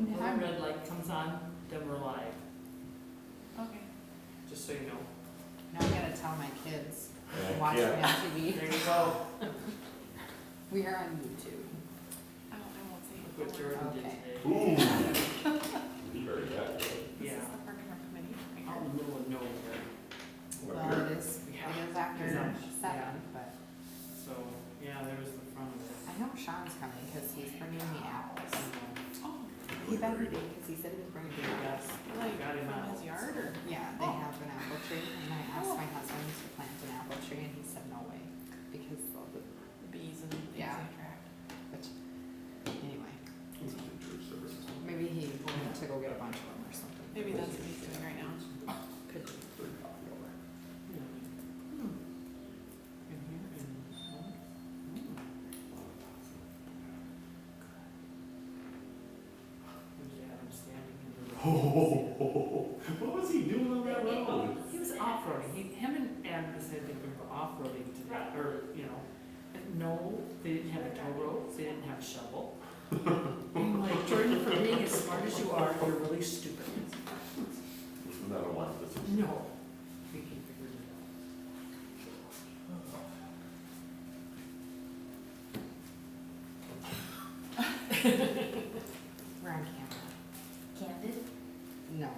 when the red light comes on, then we're live, Okay. just so you know. Now I gotta tell my kids, Yeah, watch me yeah. on TV. There you go. We are on YouTube. I won't say it. What Jordan did Okay. today. Ooh. Very good. This Yeah. is the park and rec committee. Out in the middle of nowhere. Well, it is after Yeah. 7, but So, yeah, there was the front of it. I know Sean's coming because he's bringing me apples. Oh, He better be because he said he was bringing me apples. like Got him from out. his yard or? Yeah, they Oh. have an apple tree, and I asked my husband to plant an apple tree, and he said no way because of the. The bees and things Yeah. they attract. But anyway, maybe he went to go get a bunch of them or something. Maybe that's what he's doing right now. Could be. In here, There's Adam standing in the. What was he doing on that road? He was off-roading. Him and Adam decided they were off-roading today, or, you know. And no, they didn't have a tow rope, they didn't have a shovel. I'm like, Jordan, for being as smart as you are, you're really stupid. Isn't that a one? No. We can figure it We're on camera. Candid? No,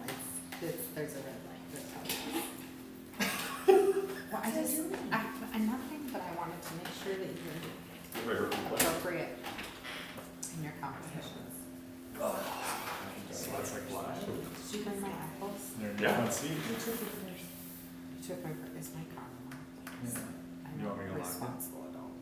it's there's a red light. That's how it is. Well, I'm nothing, but I wanted to make sure that you're appropriate in your conversations. So that's like flash. Did you bring my apples? They're down seat. You took my, is my car locked? Yeah. I'm You a want me to lock it? responsible adult.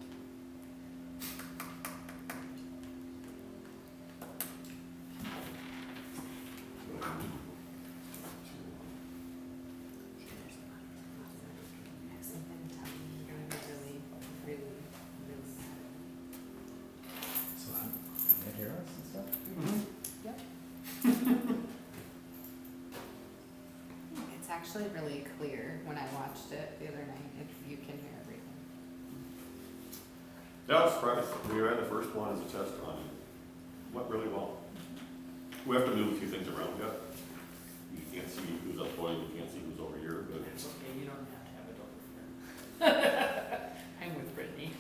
Have something to tell me, you're gonna be really sad. So can they hear us and stuff? Yep. It's actually really clear when I watched it the other night, if you can hear everything. Yeah, I was surprised. We ran the first one as a test run. It went really well. We have to move a few things around yet. You can't see who's up point, you can't see who's over here, but It's okay, you don't have to have it over here. I'm with Brittany.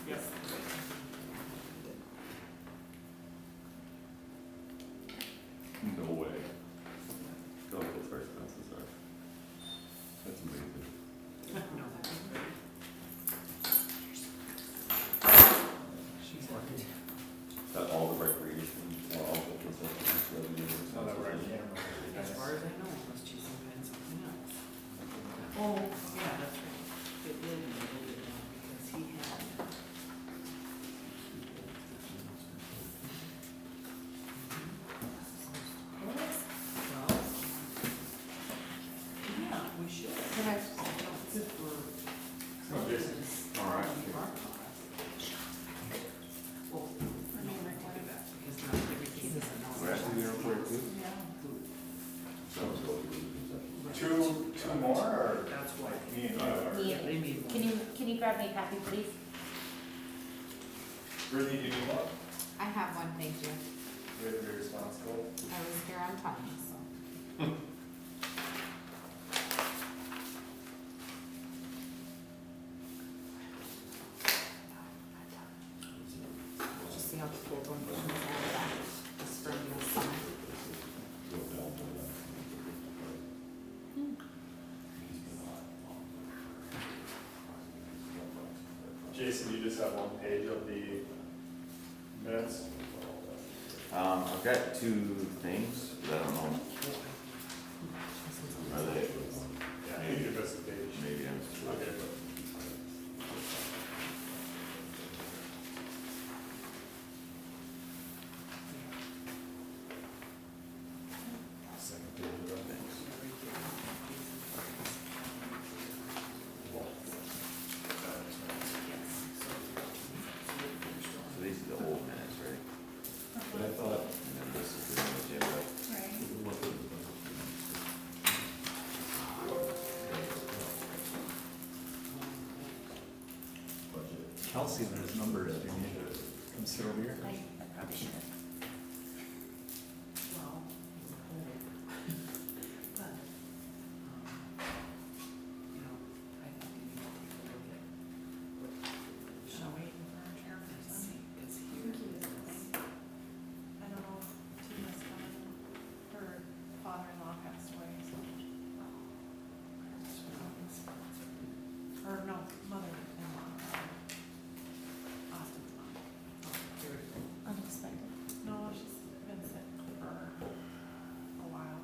Yes. no way. Don't know what those first fences are. That's amazing. No. She's lucky. Is that all the recreation, all the concessions revenue? Now that we're on camera. As far as I know, unless she's invented something else. Oh, yeah, that's right. It will be a little bit down because he had. Well, yeah, we should. But I, Good for. Oh, Jason. All right. Well, For me, recording. because not everything is a We're actually there for it too? Yeah. Sounds good. Two more or? That's why. Me and you are. Me Yeah, and they you. made one. Can you grab me a copy, please? Really, do you need one? I have one, thank you. You're very responsible. I was here on time, so. Just see how the cold one comes out of that, the spring and the summer. Jason, you just have one page of the minutes? I've got two things, but I don't know, are they, Yeah, you give us a page. maybe I'm. Okay. Second page of the minutes. So these are the old minutes, right? But I thought, And then this is the new agenda. Kelsey, there's numbers you need to come sit over here. I probably should have. Well, but, you know, I think we need to take a look at what Shall we, for our and chairperson? see, because I here think he is. is. I don't know if Tina's coming, her father-in-law passed away, so. Or no, mother-in-law. Austin's mom. Unexpected. No, she's been sick for a while.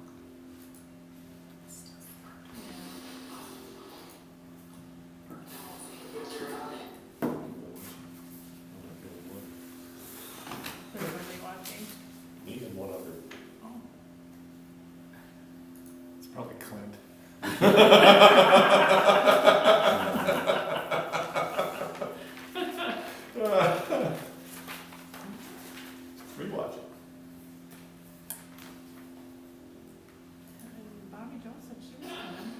Everybody watching? Me and one other. Oh. It's probably Clint. Rewatch it. And Bobby Joe said she was coming.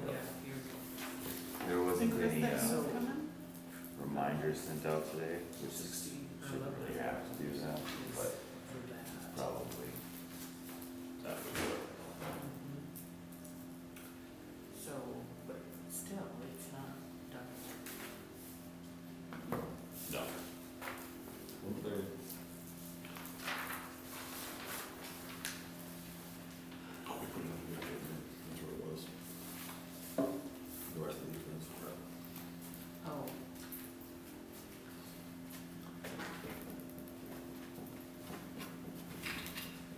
Yeah, here. There And wasn't Chris any, said he was So- coming? reminders sent out today, which is, 16, shouldn't really have to do that, but For that. probably. That would do it. So, but still, it's not done. No. Over there. Oh, we put it on the agenda. That's where it was. The rest of the defense. Oh.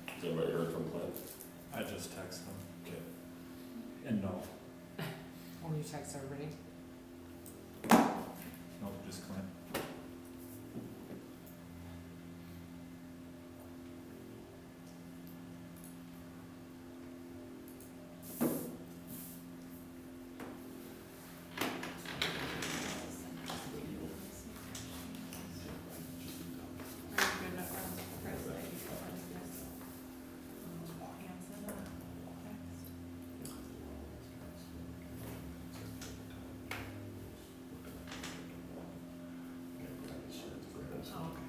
Has anybody heard from Clint? I just texted him. Okay. And no, When you text everybody. no, just Clint. Are you good enough for Chris that you can find this? Hanson, text? Oh, okay.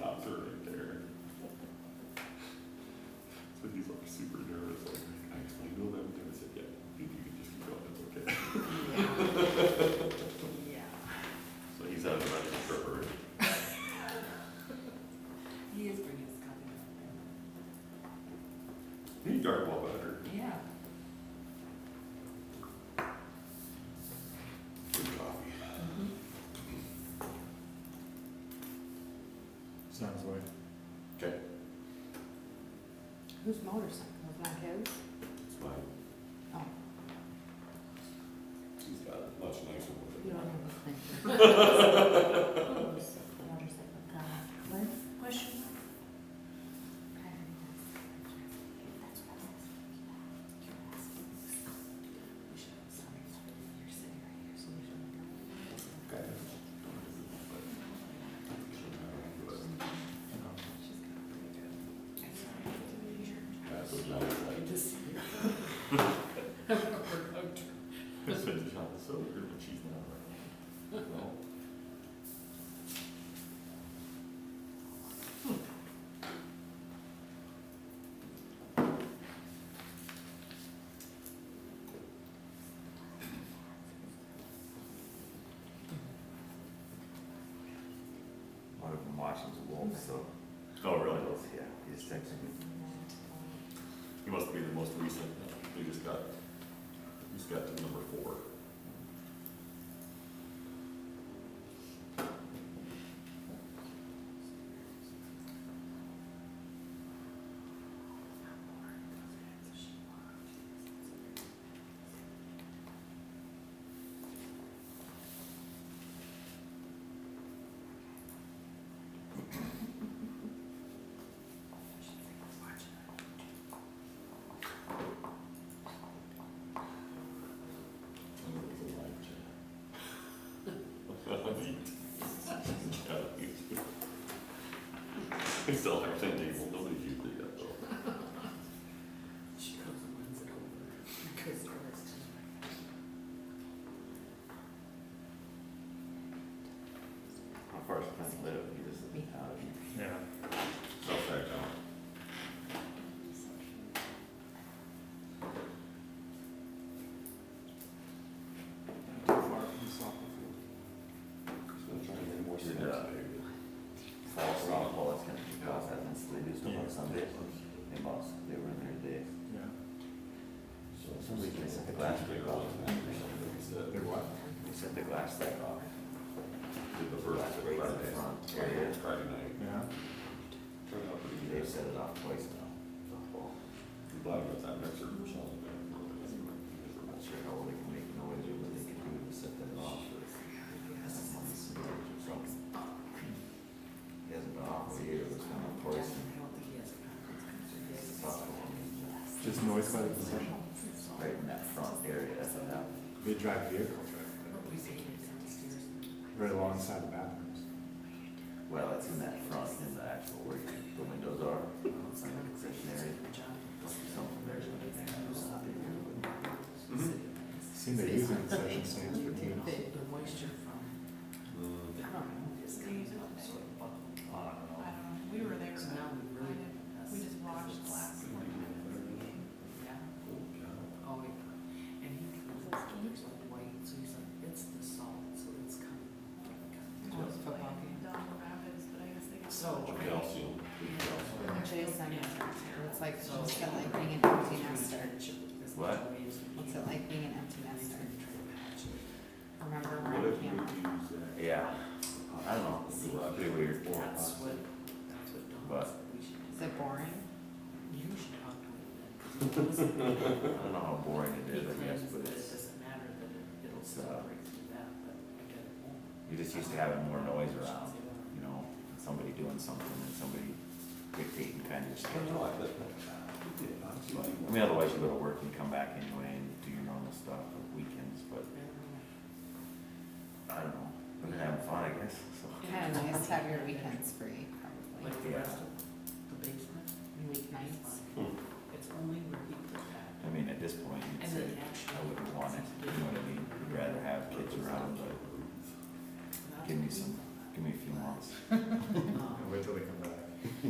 Cops are right there. So he's like super nervous, like, I explained to him everything, I said, yeah, you can just keep going, it's okay. Yeah. So he's out of the running trip already. He is bringing his copy. He darn well better. Yeah. Good coffee. Sounds like. Okay. Whose motorcycle? Is that his? It's fine. Oh. He's got a much nicer one. You don't have a Clint. Motorcycle guy. Clint? Question? We should have somebody, you're sitting right here, so we should have. Okay. She's got a pretty good. I'm sorry to be here. That's what John was like. Good to see you. I've never hugged her. I said to John, it's so weird when she's not around. Well, One of them watching the Wolves, so. Oh, really? Yeah, he's texting me. He must be the most recent. We just got to number 4. I still have 10 people, nobody's usually course, Clint live, he just lives in town. Yeah. Southside town. Too far from the soccer field. Did, fall softball, that's gonna be tough, that's, they do stuff on Sunday, they lost, they were in there today. Yeah. Somebody can set the glass break off. They're what? They set the glass break off. Did the first Glass break in the front area. Friday night. Yeah. Turned out pretty They've good. set it off twice now, softball. I'm glad we got that mixer for Shelley back. I'm not sure how they can make noise or what they can do to set that off, but something. He hasn't been off for a year, it's kind of twice. Just noise by the concession? Right in that front area, that's what happened. They drive vehicles right there, right alongside the bathrooms. Well, it's in that front, in the actual where the windows are, it's like a concession area. Something there's gonna be Seem they're using concession stands for teams. The moisture from, Mm. I don't know, it's They use it. sort of buckle. I don't know, we were there, So now we but I really. didn't, we just watched the last one. Yeah. Oh, yeah. And he looks like white, so he's like, it's the salt, so it's coming. Oh, it's football game. Down the rapids, but I guess they got. So- Calcium. Jason, it's like, what's it like being an empty nester? What? What's it like being an empty nester? Remember What we're on if we camera? use that? Yeah, I don't know, it's pretty weird, That's what Dawn But- said we should Is do. it boring? You should talk to him then, 'cause he I don't know how boring it he is, I guess, claims but that it it's, doesn't matter that it'll still break through that, but I get it won't. you're just used to having more noise around, you know, somebody doing something and somebody dictating kind of your schedule. I mean, otherwise you go to work and come back anyway and do your normal stuff on weekends, but I don't know, we're having fun, I guess, so. Kinda nice to have your weekends free, probably, Like the Yeah. rest of the basement, and weeknights. it's only where he put that. I mean, at this point, you'd And say, then actually. I wouldn't want it, you know what I mean? I'd rather have kids around, but give me a few months. And wait till they come back.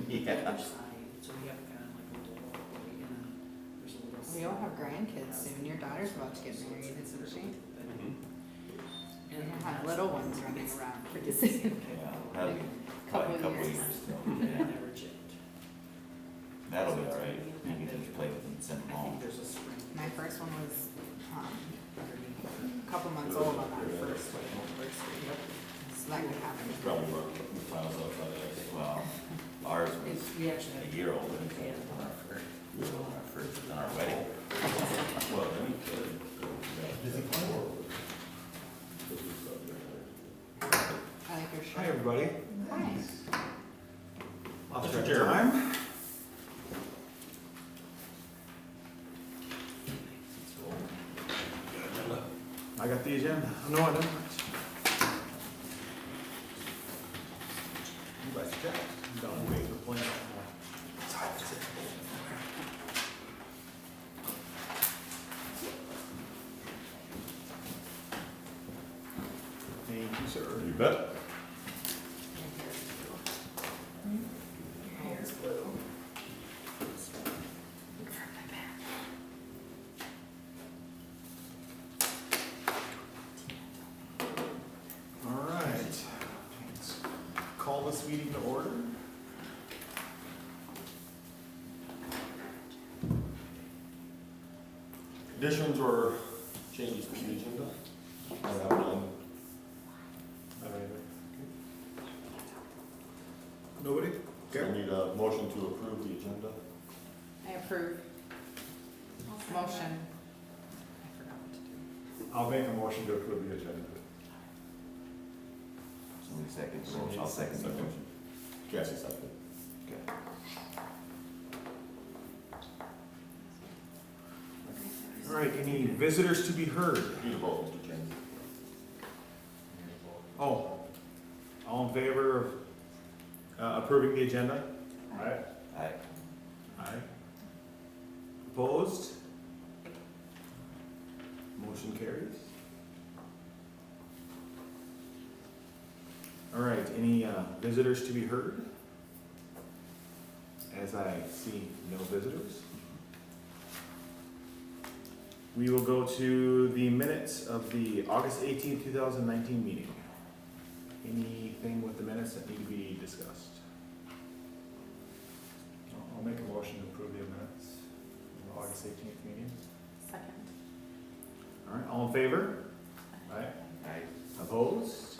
Yeah. Other side, so we have kind of like a little walkway and then there's a little. We all have grandkids soon, your daughter's about to get married, isn't she? Mhm. You're gonna have little ones running around pretty soon. Yeah, that'll be probably a couple of years still, yeah. Never chipped. That'll be all right, you can just play with them and send them I think home. there's a spring. My first one was, a couple months old on that first anniversary, so that could happen. Probably run miles outside of that. Well, ours was It's, we actually a had. year old, and on our wedding. Well, we could. I like your shirt. Hi, everybody. Hi. Lost track of time. I got the agenda. No, I didn't. You guys checked. Don't wait for plan. Thank you, sir. You bet. Here's blue. All right. Let's call this meeting to order. Additions or changes to the agenda? I have none. Nobody? So we need a motion to approve the agenda. I approve. Motion. I forgot what to do. I'll make a motion to approve the agenda. Somebody second, I'll second the motion. Cassie second. Okay. All right, any visitors to be heard? Need a vote, Mr. Chairman. Oh, all in favor of approving the agenda? Aye. Aye. Aye. Opposed? Motion carries. All right, any visitors to be heard? As I see no visitors. We will go to the minutes of the August 18th, 2019 meeting. Anything with the minutes that need to be discussed? I'll make a motion to approve the minutes of the August 18th meeting. Second. All right, all in favor? Aye. I, Opposed?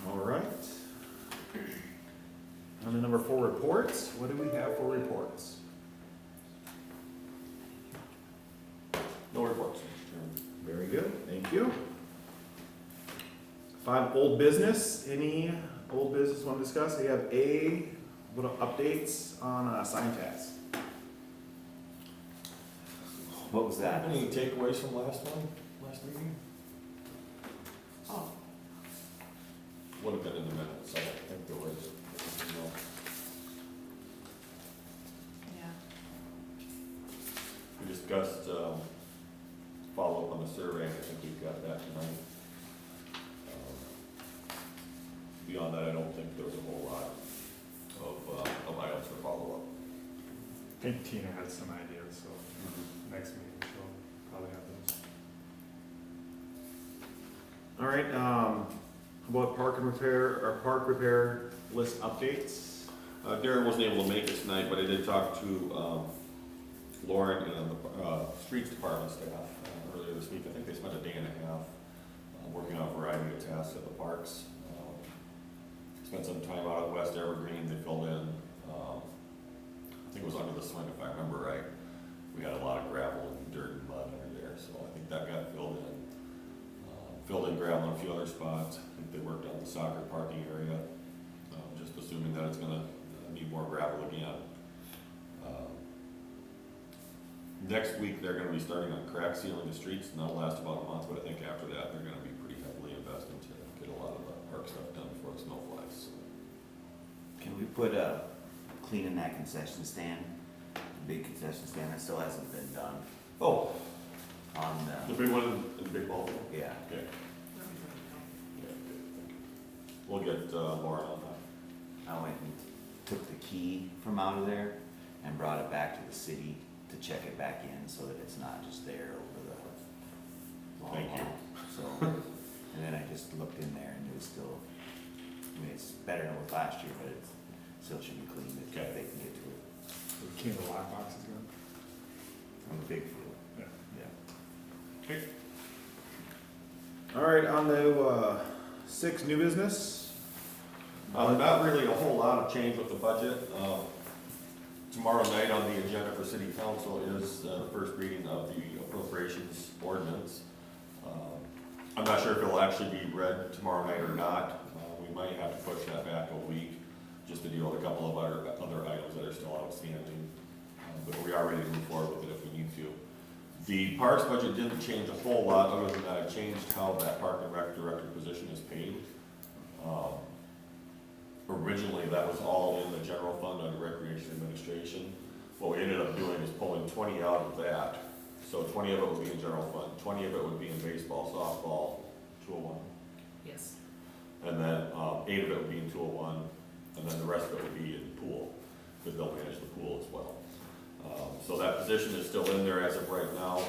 All right. On to number 4, reports. What do we have for reports? No reports, Mr. Chairman. Very good, thank you. 5, old business. Any old business want to discuss? We have little updates on sign task. what was that? Any takeaways from last meeting? Oh, Would have been in the minutes, I don't think there was. No. Yeah. We discussed, follow-up on the survey, I think we've got that tonight. Beyond that, I don't think there was a whole lot of items for follow-up. I think Tina had some ideas, so next meeting she'll probably have those. All right, how about park repair list updates? Darren wasn't able to make it tonight, but I did talk to Lauren and the streets department staff earlier this week. I think they spent a day and a half working on a variety of tasks at the parks. Spent some time out at West Evergreen. They filled in, I think it was under the swing if I remember right. We had a lot of gravel and dirt and mud under there, so I think that got filled in. Filled in gravel in a few other spots. I think they worked on the soccer parking area, just assuming that it's gonna need more gravel again. Next week, they're gonna be starting on crack sealing the streets, and that'll last about a month, but I think after that, they're gonna be pretty heavily invested to get a lot of the park stuff done before the snow flies. Can we put cleaning that concession stand, the big concession stand that still hasn't been done Oh, on the big one in the big ball? yeah. Okay. Yeah, good, thank you. We'll get Lauren on that. I went and took the key from out of there and brought it back to the city to check it back in so that it's not just there over the long Thank you. haul. So, and then I just looked in there and it was still, I mean, it's better than it was last year, but it still should be clean if Okay. they can get to it. The key to the lockbox is good. On the big field. Yeah. Yeah. Okay. All right, on to 6, new business. Not really a whole lot of change with the budget. Tomorrow night on the agenda for city council is the first reading of the appropriations ordinance. I'm not sure if it'll actually be read tomorrow night or not. We might have to push that back a week just to deal with a couple of other items that are still outstanding. But we are ready to move forward with it if we need to. The parks budget didn't change a whole lot, other than that it changed how that park and rec director position is paid. Originally, that was all in the general fund under recreation administration. What we ended up doing is pulling 20 out of that. So 20 of it would be in general fund, 20 of it would be in baseball, softball, 201. yes. And then 8 of it would be in 201, and then the rest of it would be in pool, because they'll manage the pool as well. So that position is still in there as of right now,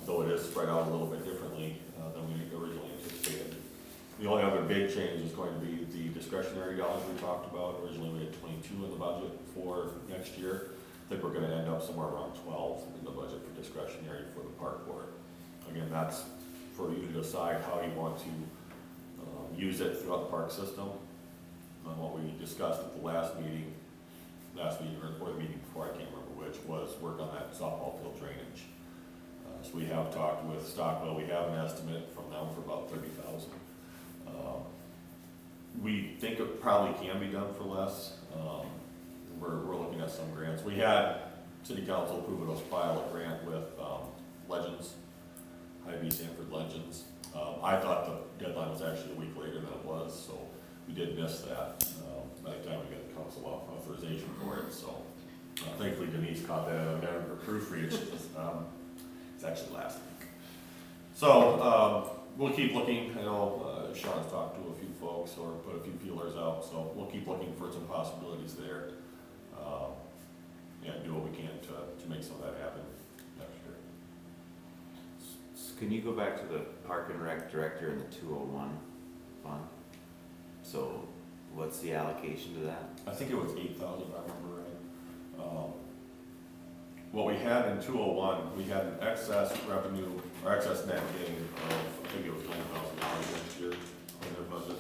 though it is spread out a little bit differently than we originally anticipated. The only other big change is going to be the discretionary dollars we talked about. Originally, we had 22 in the budget for next year. I think we're gonna end up somewhere around 12 in the budget for discretionary for the park board. Again, that's for you to decide how you want to use it throughout the park system. What we discussed at the last meeting, or the meeting before, I can't remember which, was work on that softball field drainage. So we have talked with Stockwell, we have an estimate from them for about 30,000. We think it probably can be done for less. We're looking at some grants. We had city council approve us file a grant with Legends, Hy-Vee Sanford Legends. I thought the deadline was actually a week later than it was, so we did miss that. By the time we got the council authorization for it, so thankfully Denise caught that and got her proofread. It's actually last week. So we'll keep looking, I know, Sean's talked to a few folks or put a few feelers out, so we'll keep looking for some possibilities there. And do what we can to make some of that happen next year. Can you go back to the Park and Rec Director and the 201 fund? So what's the allocation to that? I think it was 8,000, if I remember right. What we had in 201, we had an excess revenue, or excess net gain of, I think it was $9,000 next year in their budget.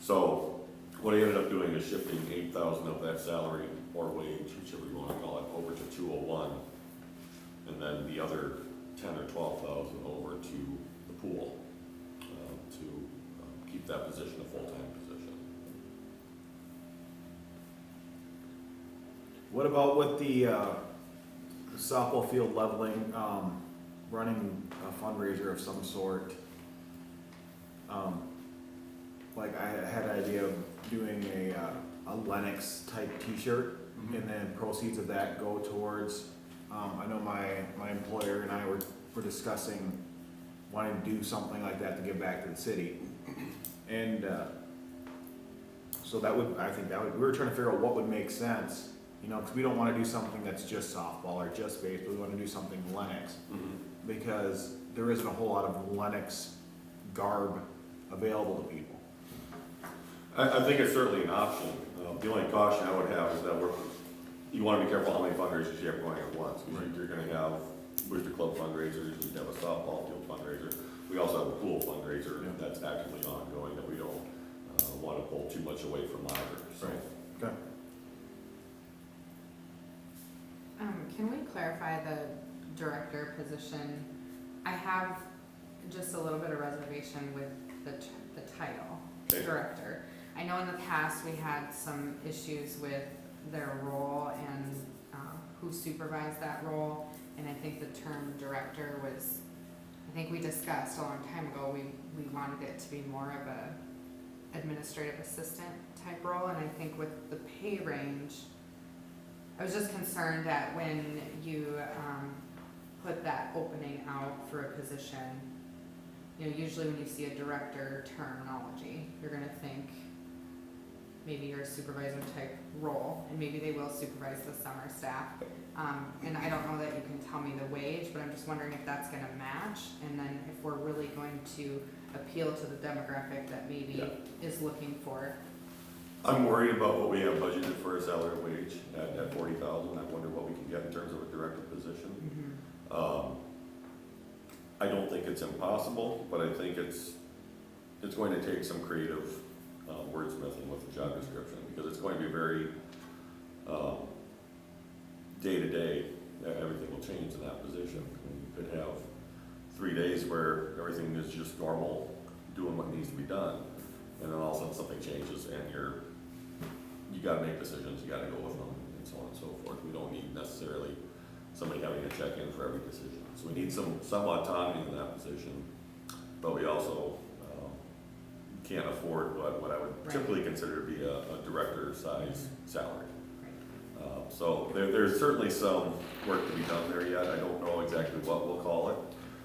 So what I ended up doing is shifting 8,000 of that salary or wage, whichever you want to call it, over to 201, and then the other 10 or 12,000 over to the pool to keep that position a full-time position. What about with the softball field leveling, running a fundraiser of some sort? Like I had an idea of doing a Lennox type t-shirt, and then proceeds of that go towards, I know my employer and I were discussing wanting to do something like that to give back to the city. And so we were trying to figure out what would make sense, you know, because we don't want to do something that's just softball or just baseball. We want to do something Lennox, because there isn't a whole lot of Lennox garb available to people. I think it's certainly an option. The only caution I would have is that you want to be careful how many fundraisers you have going at once. Because you're going to have Booster Club fundraisers, you have a softball field fundraiser. We also have a pool fundraiser that's actively ongoing that we don't want to pull too much away from either. So. Right. Okay. Can we clarify the director position? I have just a little bit of reservation with the title, Okay. director. I know in the past we had some issues with their role and who supervised that role, and I think the term director was, I think we discussed a long time ago, we wanted it to be more of a administrative assistant type role, and I think with the pay range, I was just concerned that when you put that opening out for a position, you know, usually when you see a director terminology, you're gonna think maybe you're a supervisor type role, and maybe they will supervise the summer staff. And I don't know that you can tell me the wage, but I'm just wondering if that's gonna match, and then if we're really going to appeal to the demographic that maybe is looking for. I'm worried about what we have budgeted for a salary wage at 40,000. I wonder what we can get in terms of a director position. I don't think it's impossible, but I think it's going to take some creative wordsmithing with the job description, because it's going to be very day to day. Everything will change in that position. You could have 3 days where everything is just normal, doing what needs to be done, and then all of a sudden something changes and you got to make decisions. You got to go with them, and so on and so forth. We don't need necessarily somebody having to check in for every decision. So we need some autonomy in that position, but we also can't afford what I would typically consider to be a director size salary. So there's certainly some work to be done there yet. I don't know exactly what we'll call it.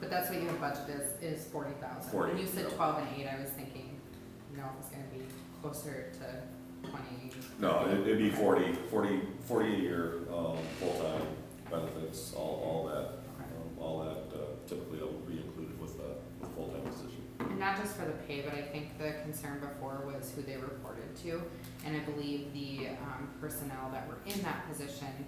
But that's what you have budgeted is 40,000. 40, When you said yeah. 12 and 8, I was thinking, you know, it was gonna be closer to 20. No, it'd be 40 a year, full-time benefits, all that typically that would be included with the full-time position. And not just for the pay, but I think the concern before was who they reported to. And I believe the personnel that were in that position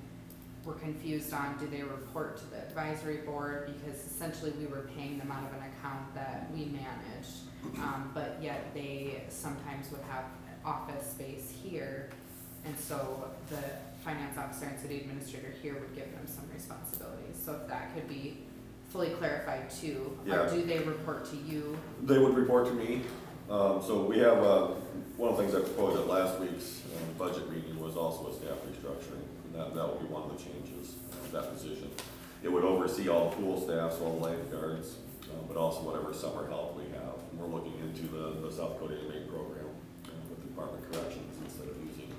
were confused on, do they report to the advisory board? Because essentially we were paying them out of an account that we managed, but yet they sometimes would have office space here. And so the finance officer and city administrator here would give them some responsibilities. So if that could be fully clarified too, or do they report to you? They would report to me. So we have, one of the things I proposed at last week's budget meeting was also a staff restructuring. And that would be one of the changes of that position. It would oversee all the pool staff, so all the lifeguards, but also whatever summer help we have. And we're looking into the South Dakota inmate program with the Department of Corrections instead of using,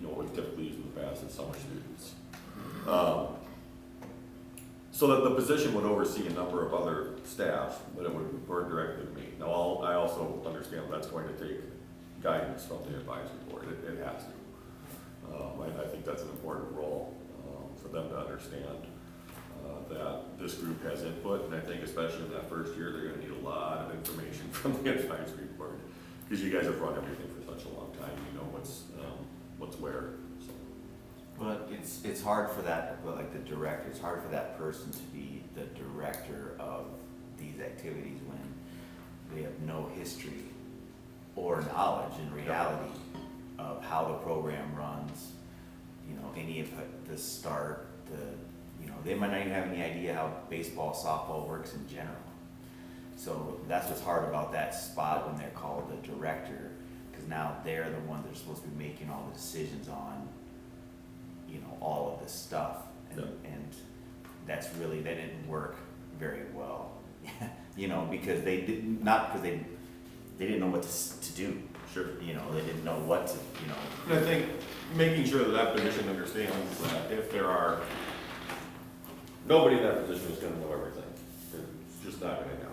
what we've typically used in the past as summer students. So that the position would oversee a number of other staff, but it would report directly to me. Now, I also understand that's going to take guidance from the advisory board, it has to. I think that's an important role, for them to understand, that this group has input, and I think especially in that first year, they're gonna need a lot of information from the advisory board, because you guys have run everything for such a long time, you know what's where, so. Well, it's hard for that, well, like the director, it's hard for that person to be the director of these activities when they have no history or knowledge in reality of how the program runs, you know, any of the start, they might not even have any idea how baseball, softball works in general. So that's what's hard about that spot when they're called the director, because now they're the ones that are supposed to be making all the decisions on, all of this stuff. And that's really, that didn't work very well, because they didn't, not because they didn't know what to do. Sure. They didn't know what to, And I think making sure that position understands that if there are, nobody in that position is gonna know everything. It's just not gonna happen,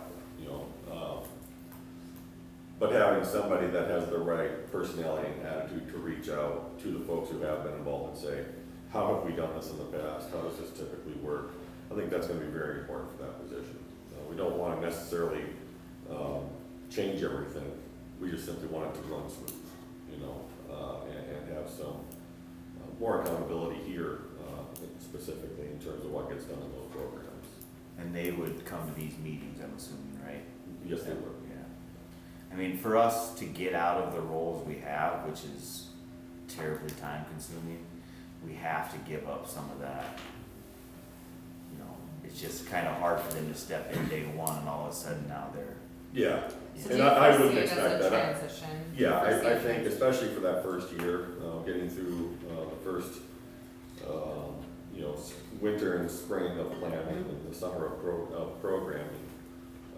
But having somebody that has the right personality and attitude to reach out to the folks who have been involved and say, how have we done this in the past? How does this typically work? I think that's gonna be very important for that position. We don't wanna necessarily change everything. We just simply want it to run smooth, and have some more accountability here, specifically in terms of what gets done in those programs. and they would come to these meetings, I'm assuming, right? Yes, they would. Yeah. I mean, for us to get out of the roles we have, which is terribly time consuming, we have to give up some of that. It's just kind of hard for them to step in day one and all of a sudden now they're. Yeah, So and do you I foresee wouldn't it as expect a that. transition? Yeah, Do you foresee I a think transition? especially for that first year, getting through the first, winter and spring of planning and the summer of programming,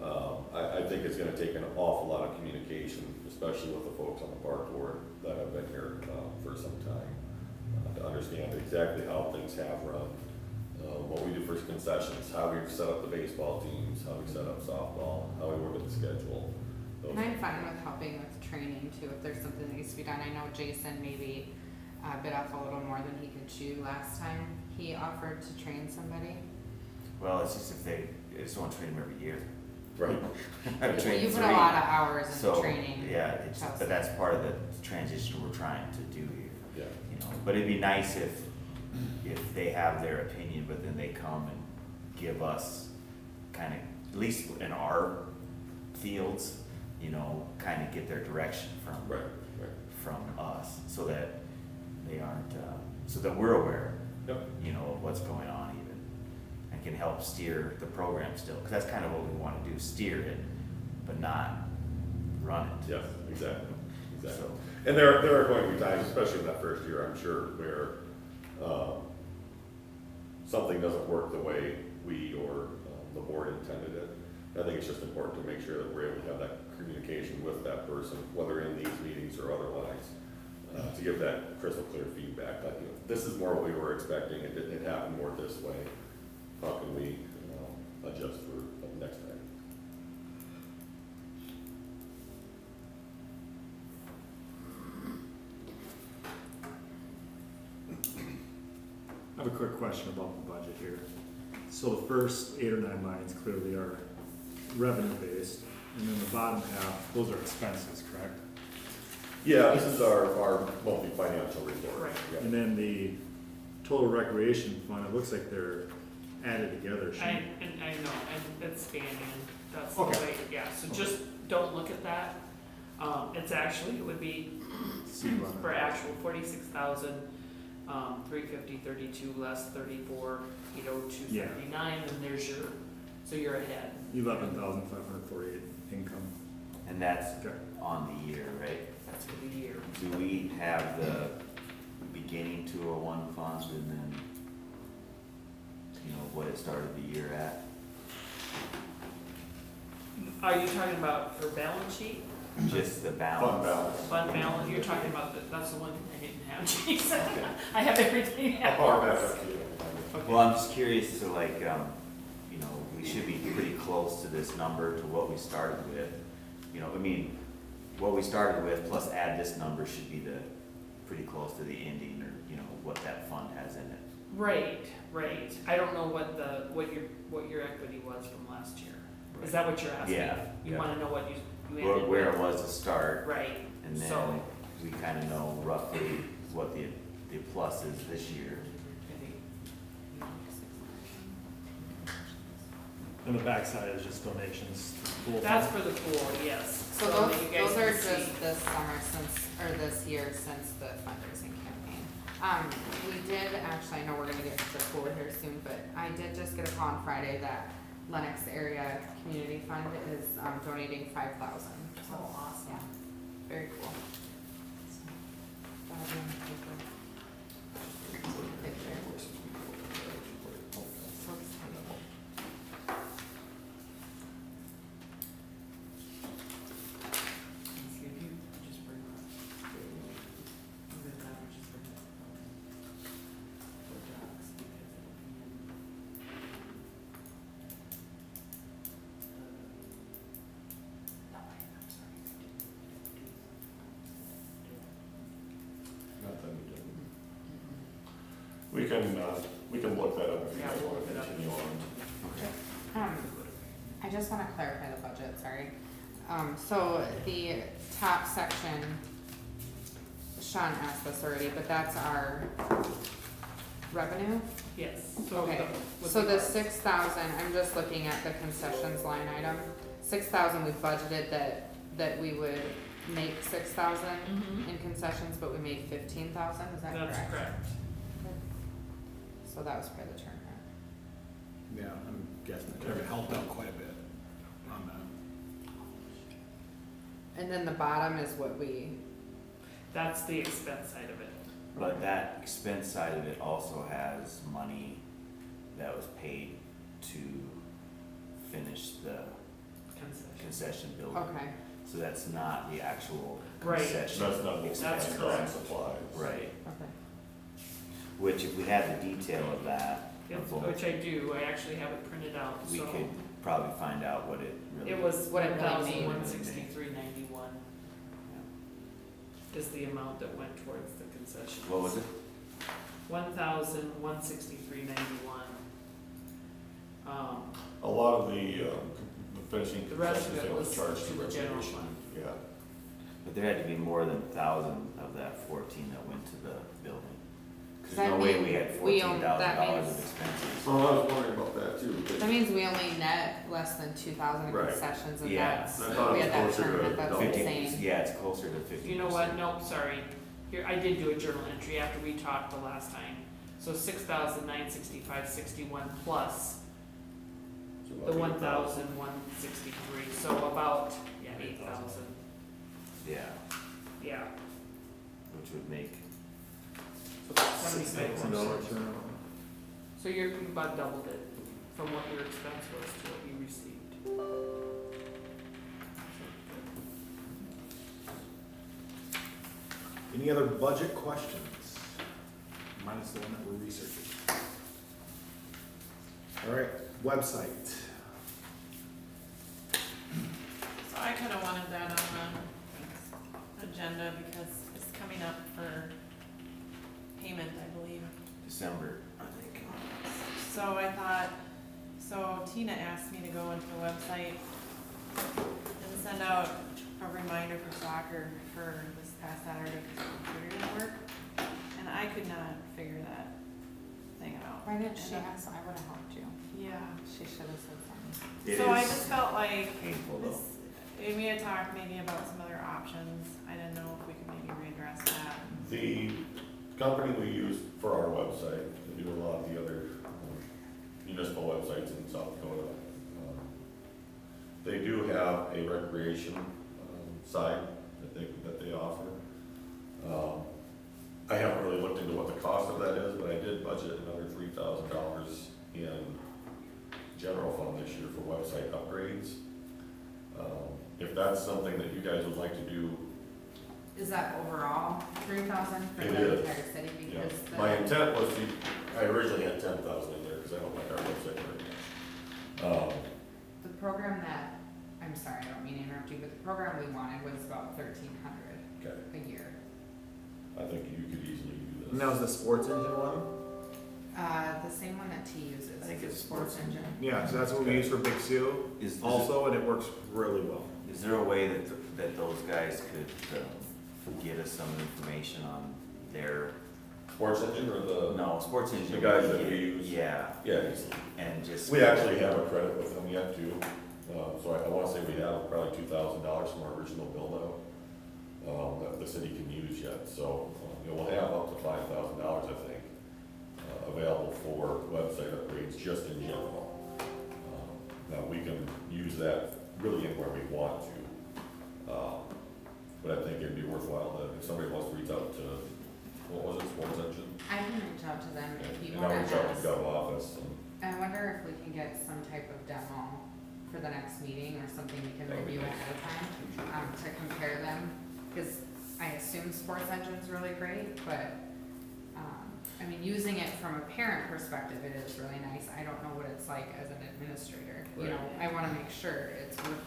I think it's gonna take an awful lot of communication, especially with the folks on the park board that have been here for some time, to understand exactly how things have run, what we do for concessions, how we've set up the baseball teams, how we set up softball, how we work with the schedule. And I'm fine with helping with training too, if there's something that needs to be done. I know Jason maybe bit off a little more than he could chew last time he offered to train somebody. Well, it's just I just want to train them every year. Right. I've trained You put a 3. lot of hours into So, training. yeah, but that's part of the transition we're trying to do here. Yeah. But it'd be nice if they have their opinion, but then they come and give us kind of, at least in our fields, kind of get their direction from us, so that they aren't, so that we're aware, Yep. of what's going on even, and can help steer the program still, because that's kind of what we want to do, steer it, but not run it. Yes, exactly. So, And there are going to be times, especially in that first year, I'm sure, where something doesn't work the way we or the board intended it. I think it's just important to make sure that we're able to have that communication with that person, whether in these meetings or otherwise, to give that crystal clear feedback that, this is more what we were expecting, it didn't happen more this way. How can we adjust for next time? I have a quick question about the budget here. So the first 8 or 9 lines clearly are revenue based, and then the bottom half, those are expenses, correct? Yeah, this is our monthly financial report. Right. Yeah. And then the total recreation fund, it looks like they're added together. I know, and it's spanning, that's the Okay. way, yeah, so just don't look at that. It's actually, it would be for actual 46,000, 350.32 less 34,802.79, and there's your, so you're ahead. 11,548 income. and that's Okay. on the year, right? That's for the year. Do we have the beginning 201 funds and then, what it started the year at? Are you talking about for balance sheet? Just the Fund balance? balance. Fund balance, you're talking about, that's the one thing I didn't have, Jason. I have everything else. I'll power back up to you. Okay. Well, I'm just curious, so like, we should be pretty close to this number to what we started with. You know, I mean, what we started with plus add this number should be pretty close to the ending, or, you know, what that fund has in it. Right, right. I don't know what your equity was from last year. Is that what you're asking? Yeah, You yeah. wanna know what you Where, ended where with? it was to start, Right, and then so. we kinda know roughly what the plus is this year. And the backside is just donations to the pool. That's for the pool, yes. So that those, you guys those are can see. just this summer or this year since the fundraising campaign. We did, actually, I know we're gonna get to the pool here soon, but I did just get a call on Friday that Lennox Area Community Fund is, donating 5,000. So, awesome. yeah, very cool. That'll be on the paper. Right there. So excited. See if you just bring up. Either that or just bring up, for docs, because it'll be in. No, I'm sorry. Nothing to do. We can look that up if you Yeah, guys we'll want look to it up. continue on. I just wanna clarify the budget, sorry. So the top section, Sean asked this already, but that's our revenue? Yes. Okay, with so the cards. 6,000, I'm just looking at the concessions line item. 6,000 we budgeted that we would make 6,000 Mhm. in concessions, but we made 15,000, is that correct? That's correct. So that was probably the turnaround. Yeah, I'm guessing the target helped out quite a bit on that. And then the bottom is what That's the expense side of it. But that expense side of it also has money that was paid to finish the Concession. concession building. okay, So that's not the actual Right. concession. That's not the expense. That's drawing correct. supplies. Right, okay. which if we had the detail of that, Yep, of what which I do, I actually have it printed out, we so. could probably find out what it really. It was What it really 1,163.91 is the amount that went towards the concession. What was it? 1,163.91. A lot of the finishing The rest of concessions, it they was was charged to to the general recreation. fund. Yeah. But there had to be more than 1,000 of that 14 that went to the building. Cause That there's no way mean we had we own- that $14,000 of means- expenses. So I was wondering about that too. because- That means we only net less than 2,000 in Right. concessions, and Yeah. that's, I thought it we had was that closer to tournament, that's double. 50, insane. yeah, it's closer to 50%. You know what, nope, sorry. Here, I did do a journal entry after we talked the last time. So 6,965.61 plus So about the 8,000. 1,163, so about, 8,000, Yeah, yeah. which would make, So about 75%. $6,000 turnaround. So you about doubled it from what your expense was to what you received. Any other budget questions? Minus the one that we're researching. All right, website. So I kinda wanted that on the agenda because it's coming up for payment, I believe. December, I think. So I thought, so Tina asked me to go into the website and send out a reminder for soccer for this past Saturday because the computer didn't work. And I could not figure that thing out. Why didn't she And, ask, I would've helped you, Yeah. she should've said something. It So I is just felt like painful though. this, we had talked maybe about some other options. I didn't know if we could maybe readdress that. The company we use for our website, they do a lot of the other municipal websites in South Dakota. They do have a recreation side that they offer. I haven't really looked into what the cost of that is, but I did budget another $3,000 in general fund this year for website upgrades. If that's something that you guys would like to do, Is that overall 3,000 for It the is. entire city? yeah. Because the. My intent was to, I originally had 10,000 in there because I don't like our website very much. The program that, I'm sorry, I don't mean to interrupt you, but the program we wanted was about 1,300 Okay, a year. I think you could easily do this. And that was the sports engine one? The same one that T uses. I think is a it's sports Sports engine. Yeah, so that's what we use for Big Sioux also, and it works really well. Is there a way that those guys could, get us some information on their, Sports engine or the? no, sports engine? The guys that we use? Yeah, Yeah, easily. and just. We actually have a credit with them yet too, so I wanna say we have probably $2,000 from our original build out, that the city can use yet, so, we'll have up to $5,000, I think, available for website upgrades just in general. Now, we can use that really anywhere we want to, but I think it'd be worthwhile that if somebody wants to reach out to, what was it, Sports Engine? I can reach out to them if you And want I'll to reach out ask. to Gov Office, and I wonder if we can get some type of demo for the next meeting or something we can That would be review nice. ahead of time, to compare them. Cause I assume Sports Engine's really great, but, I mean, using it from a parent perspective, it is really nice. I don't know what it's like as an administrator, you know, I wanna make sure it's worth.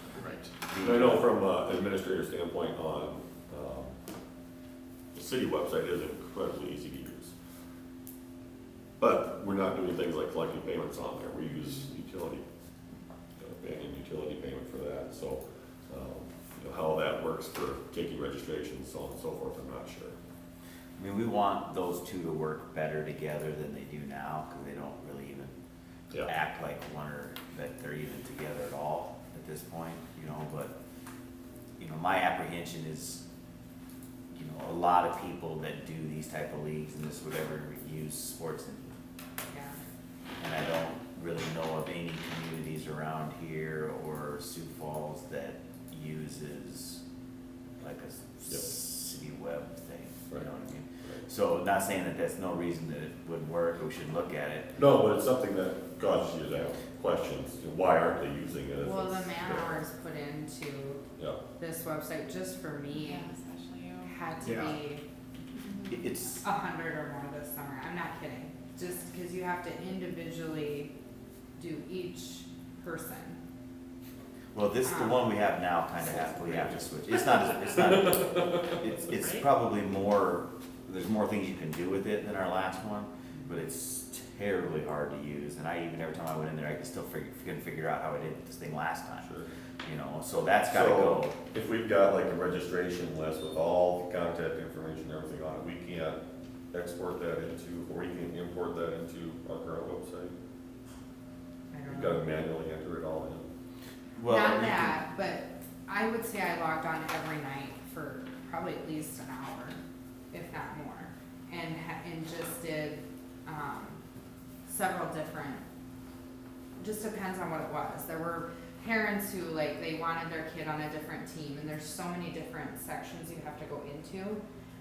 And I know from an administrator standpoint on, the city website is incredibly easy to use. But we're not doing things like collecting payments on there, we use utility, paying utility payment for that, so, how that works for taking registrations, so on and so forth, I'm not sure. I mean, we want those two to work better together than they do now, because they don't really even Yeah. act like one or that they're even together at all at this point, but, my apprehension is, a lot of people that do these type of leagues and this whatever use sports Yeah. and I don't really know of any communities around here or Sioux Falls that uses like a Yep. city web thing, you Right. know what I mean? Right. So not saying that that's no reason that it wouldn't work, or we should look at it. No, but it's something that causes you to have questions, why aren't they using it? if Well, the it's- man hours put into Yeah, this website, just for me, especially you. had to Yeah. be It's, 100 or more this summer. I'm not kidding. Just because you have to individually do each person. well, the one we have now kind of we have to switch. It's not, it's probably more, there's more things you can do with it than our last one, but it's terribly hard to use. And every time I went in there, I could still couldn't figure out how I did this thing last time, sure. So that's gotta go. So, if we've got like a registration list with all the contact information and everything on it, we can't export that into, or we can import that into our current website? I don't We've know. got to manually enter it all in. Well, Not you can- that, but I would say I logged on every night for probably at least an hour, if not more, and just did several different. Just depends on what it was. There were parents who they wanted their kid on a different team, and there's so many different sections you have to go into.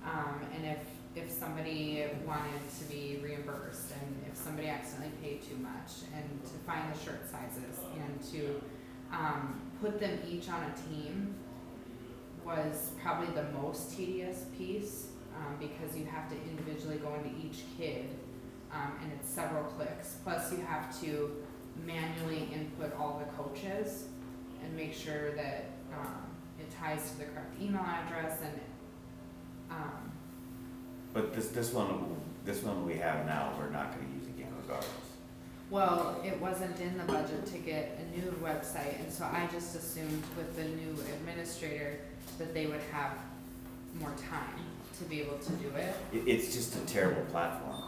And if somebody wanted to be reimbursed, and if somebody accidentally paid too much, and to find the shirt sizes, and to put them each on a team was probably the most tedious piece, because you have to individually go into each kid, and it's several clicks. Plus you have to manually input all the coaches and make sure that it ties to the correct email address, and But this one we have now, we're not gonna use again regardless. well, it wasn't in the budget to get a new website, and so I just assumed with the new administrator that they would have more time to be able to do it. It's just a terrible platform.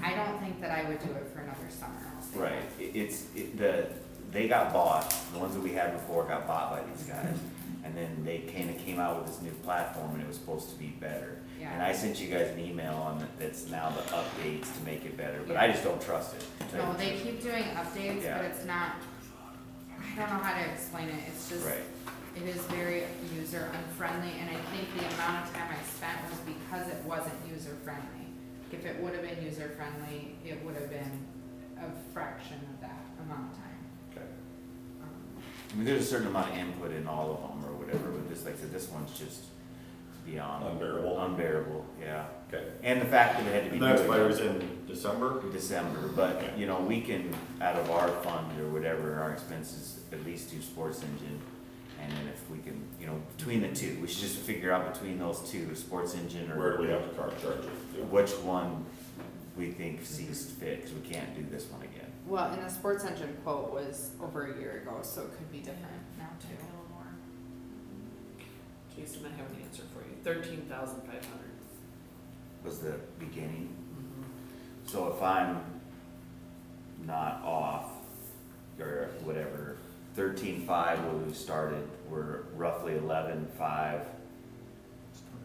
I don't think that I would do it for another summer, I'll say that. They got bought, the ones that we had before got bought by these guys. And then they came out with this new platform, and it was supposed to be better. Yeah. And I sent you guys an email on that's now the updates to make it better, but I just don't trust it. to tell you No, the they truth. keep doing updates, Yeah. but it's not, I don't know how to explain it, it's just, Right. it is very user unfriendly, and I think the amount of time I spent was because it wasn't user friendly. If it would have been user friendly, it would have been a fraction of that amount of time. Okay. I mean, there's a certain amount of input in all of them or whatever, but just like I said, this one's just beyond. Unbearable. Yeah. Okay. And the fact that it had to be. And that doing expires it in December? December, but, Okay. you know, we can, out of our fund or whatever, our expenses, at least do sports engine. And then if we can, you know, between the two, we should just figure out between those two, sports engine Where or do we have to charge it? which one we think sees fit, because we can't do this one again. Well, and the sports engine quote was over a year ago, so it could be different now Maybe too. a little more. Jason, I have an answer for you, 13,500. Was the beginning. So if I'm not off, or whatever, 13.5 when we started, we're roughly 11.5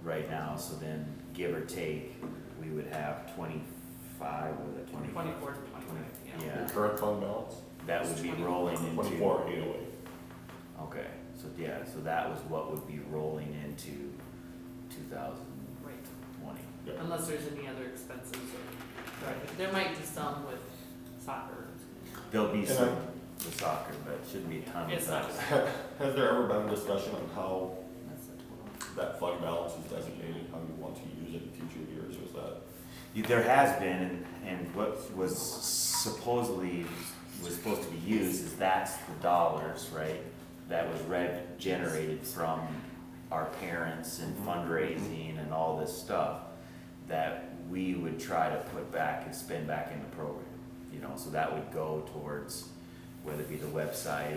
right now, so then give or take, we would have 25 with a 25. 24 to 25, yeah. Yeah, Your current fund balance? that would be rolling into. 24,808. Okay, so yeah, so that was what would be rolling into 2020. Right, Yeah. unless there's any other expenses or, right, there might be some with soccer. There'll be And some with soccer, but it shouldn't be a ton of It's not that. just, Has there ever been discussion on how that's the total. that fund balance is designated, how you want to use it in future years, or is that? There has been, and what was supposedly, was supposed to be used is that's the dollars, right? That was generated from our parents and fundraising and all this stuff that we would try to put back and spend back in the program, you know, so that would go towards whether it be the website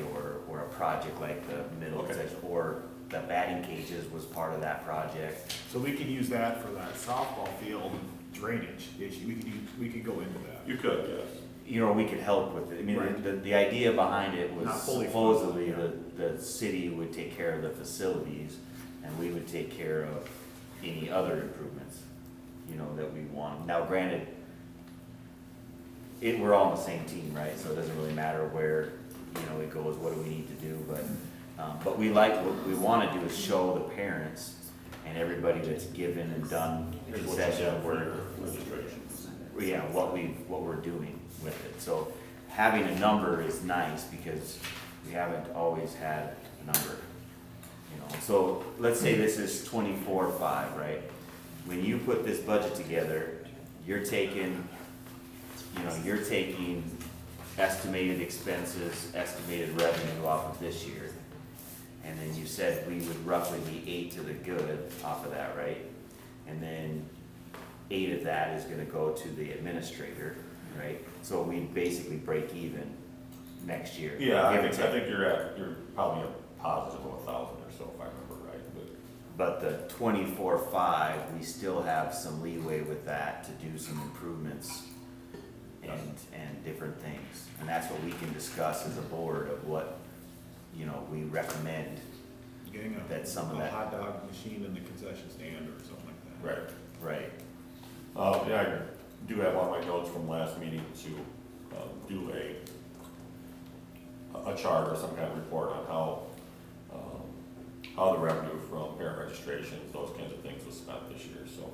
or a project like the middle Okay. section, or the batting cages was part of that project. So we could use that for that softball field drainage issue, we could go into that. You could, yes. You know, we could help with it. I mean, Right. the idea behind it was Not fully supposedly funded, the city would take care of the facilities and we would take care of any other improvements, you know, that we want. Now granted, we're all on the same team, right? So it doesn't really matter where, you know, it goes, what do we need to do, but we what we wanna do is show the parents and everybody that's given and done Here's what you concession have for work, your registrations. yeah, what we're doing with it. So having a number is nice because we haven't always had a number, you know. So let's say this is 24.5, right? When you put this budget together, you're taking estimated expenses, estimated revenue off of this year. And then you said we would roughly be 8 to the good off of that, right? And then 8 of that is gonna go to the administrator, right? So we basically break even next year. Yeah, I give or think take. you're probably a positive of 1,000 or so, if I remember right, But the 24.5, we still have some leeway with that to do some improvements and different things. And that's what we can discuss as a board of what, you know, we recommend. Getting That's some of a that. hot dog machine in the concession stand or something like that. Right. Right. Yeah, I do have on my notes from last meeting to do a chart or some kind of report on how the revenue from parent registrations, those kinds of things was spent this year. So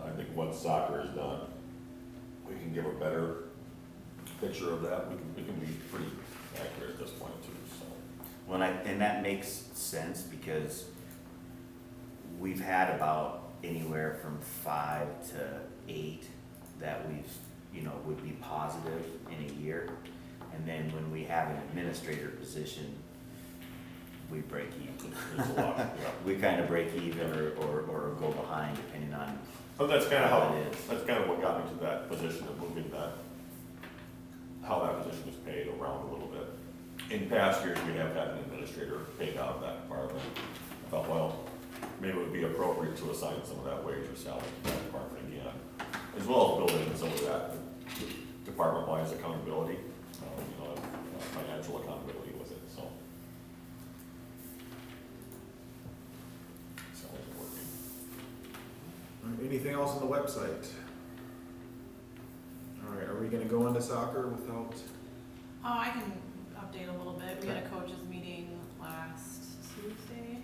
I think once soccer is done, we can give a better picture of that. We can be pretty accurate at this point too, so. Well, and that makes sense because we've had about anywhere from 5 to 8 that would be positive in a year. And then when we have an administrator position, we break even. There's a lot, yeah. We kind of break even or go behind depending on, But that's kind of How it is. that's kind of what got me to that position of moving how that position was paid around a little bit. In past years, we have had an administrator paid out of that department. I thought, well, maybe it would be appropriate to assign some of that wage or salary to that department again, as well as building in some of that department-wise accountability, financial accountability with it, so. So it's working. All right, anything else on the website? All right, are we gonna go into soccer without? Oh, I can update a little bit. We had a coaches meeting last Tuesday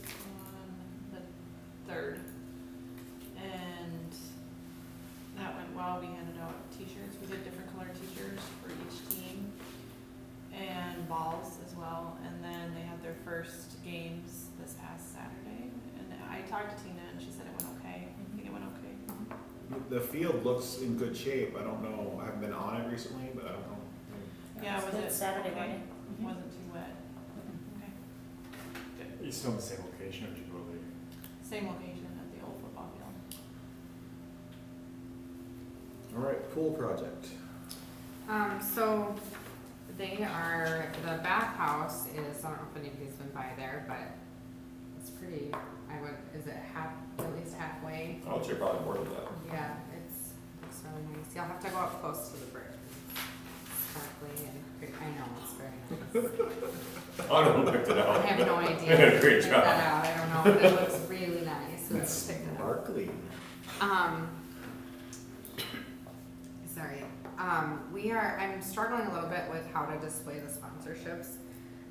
on the 3rd. And that went well. We handed out t-shirts. We did different color t-shirts for each team and balls as well. And then they had their first games this past Saturday. And I talked to Tina and she said it went okay. I think it went okay. The field looks in good shape. I don't know, I haven't been on it recently, but I don't know. Yeah, was Good it Saturday okay? morning. Wasn't too wet. Okay. You still in the same location, or did you go to Same location at the old football field. All right, pool project. So they are, the bathhouse is, I don't know if anybody's been by there, but it's pretty, is it at least halfway? I would say probably more than that. Yeah, it's really nice. You'll have to go up close to the brick. Sparkly and pretty, I know, it's very nice. I don't know who picked it I out. have no idea. They did a great who picked job. that out. I don't know, but it looks really nice. whoever It's picked it out. sparkly. Sorry, I'm struggling a little bit with how to display the sponsorships.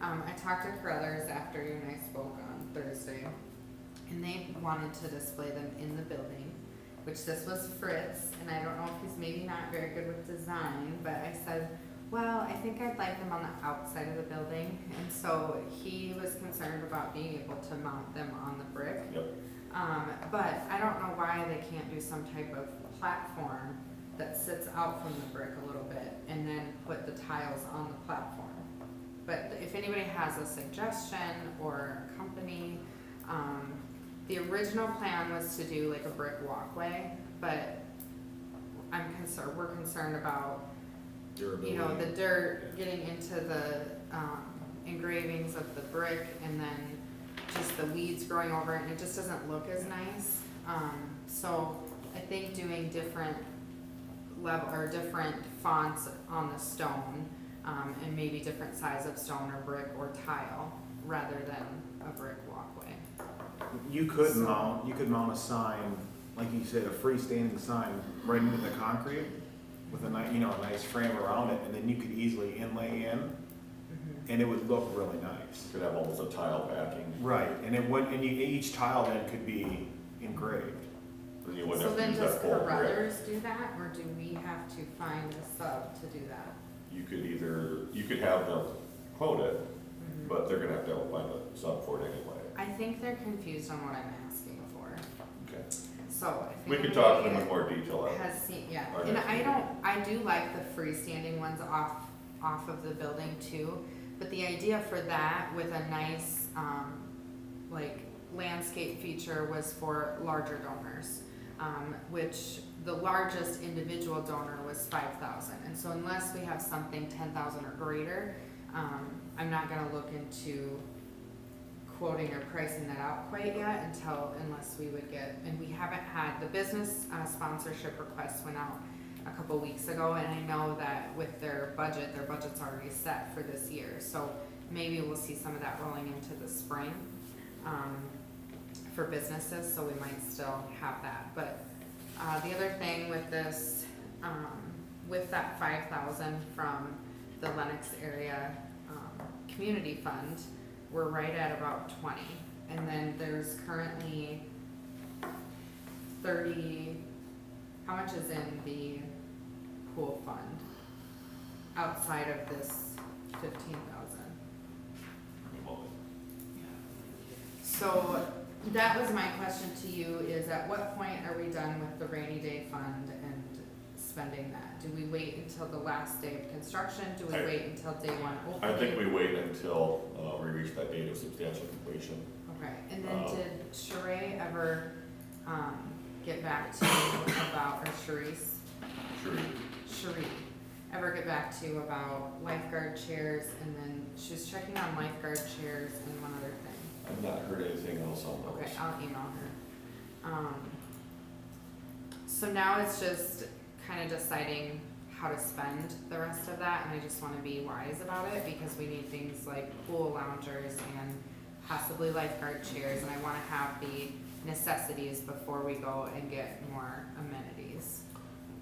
I talked to Carruthers after you and I spoke on Thursday, and they wanted to display them in the building, which this was Fritz, and I don't know if he's maybe not very good with design, but I said, well, I think I'd like them on the outside of the building, and so he was concerned about being able to mount them on the brick. Yep. But I don't know why they can't do some type of platform that sits out from the brick a little bit and then put the tiles on the platform. But if anybody has a suggestion or a company, the original plan was to do like a brick walkway, but we're concerned about, you know, the dirt getting into the engravings of the brick and then just the weeds growing over it, and it just doesn't look as nice. So I think doing different level or different fonts on the stone, and maybe different size of stone or brick or tile rather than a brick walkway. You could mount a sign, like you said, a freestanding sign right into the concrete with a nice, a nice frame around it, and then you could easily inlay in, and it would look really nice. Could have almost a tile backing. Right, and it would, and each tile then could be engraved. And you wouldn't So have to then use does that full brick. Carruthers do that, or do we have to find a sub to do that? You could have them quote it, but they're gonna have to find a sub for it anyway. I think they're confused on what I'm asking for. Okay. So if We could talk to them in anybody more detail. has seen, yeah, Our and next I do like the freestanding ones off of the building too, but the idea for that with a nice, like landscape feature was for larger donors, which the largest individual donor was 5,000, and so unless we have something 10,000 or greater, I'm not gonna look into quoting or pricing that out quite yet unless we would get, and we haven't had, the business sponsorship request went out a couple weeks ago, and I know that with their budget's already set for this year, so maybe we'll see some of that rolling into the spring for businesses, so we might still have that. But the other thing with this, with that 5,000 from the Lennox area community fund, we're right at about 20, and then there's currently 30. How much is in the pool fund outside of this 15,000? So that was my question to you: is at what point are we done with the rainy day fund and spending that? Do we wait until the last day of construction? Do we wait until day one opening? I think we wait until we reach that date of substantial completion. Okay, and then did Sheree ever get back to you about, or Sheree ever get back to you about lifeguard chairs? And then she was checking on lifeguard chairs and one other thing. I've not heard anything else on those. Okay, I'll email her. So now it's just kind of deciding how to spend the rest of that, and I just want to be wise about it because we need things like pool loungers and possibly lifeguard chairs, and I want to have the necessities before we go and get more amenities.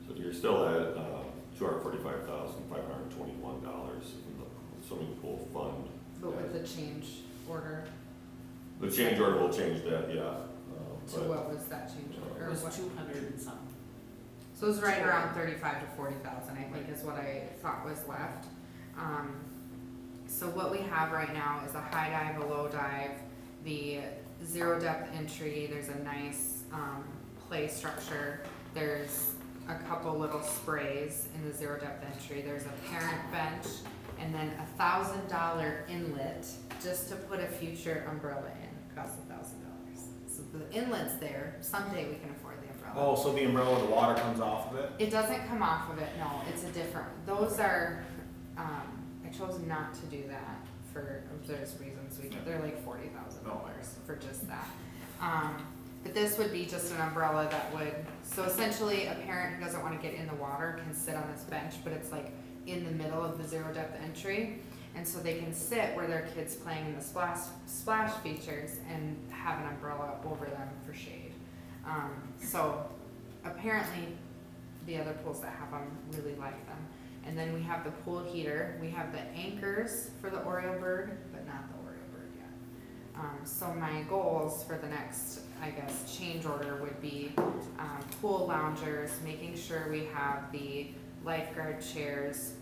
So you're still at $245,521 in the swimming pool fund. But with the change order, The change order will change that, yeah. to what was that change order? It was What- 200 and something. So it was right around 35 to 40,000, I think is what I thought was left. So what we have right now is a high dive, a low dive, the zero depth entry, there's a nice, play structure. There's a couple little sprays in the zero depth entry. There's a parent bench and then $1,000 inlet just to put a future umbrella in, costs $1,000. So the inlet's there, someday we can afford the umbrella. Oh, so the umbrella, the water comes off of it? It doesn't come off of it, no, it's a different, those are, I chose not to do that for obvious reasons, they're like $40,000 for just that. But this would be just an umbrella that would, so essentially a parent who doesn't wanna get in the water can sit on this bench, but it's like in the middle of the zero depth entry. And so they can sit where their kid's playing in the splash features and have an umbrella over them for shade. So apparently the other pools that have them really like them. And then we have the pool heater. We have the anchors for the Oriole bird, but not the Oriole bird yet. So my goals for the next, I guess, change order would be pool loungers, making sure we have the lifeguard chairs,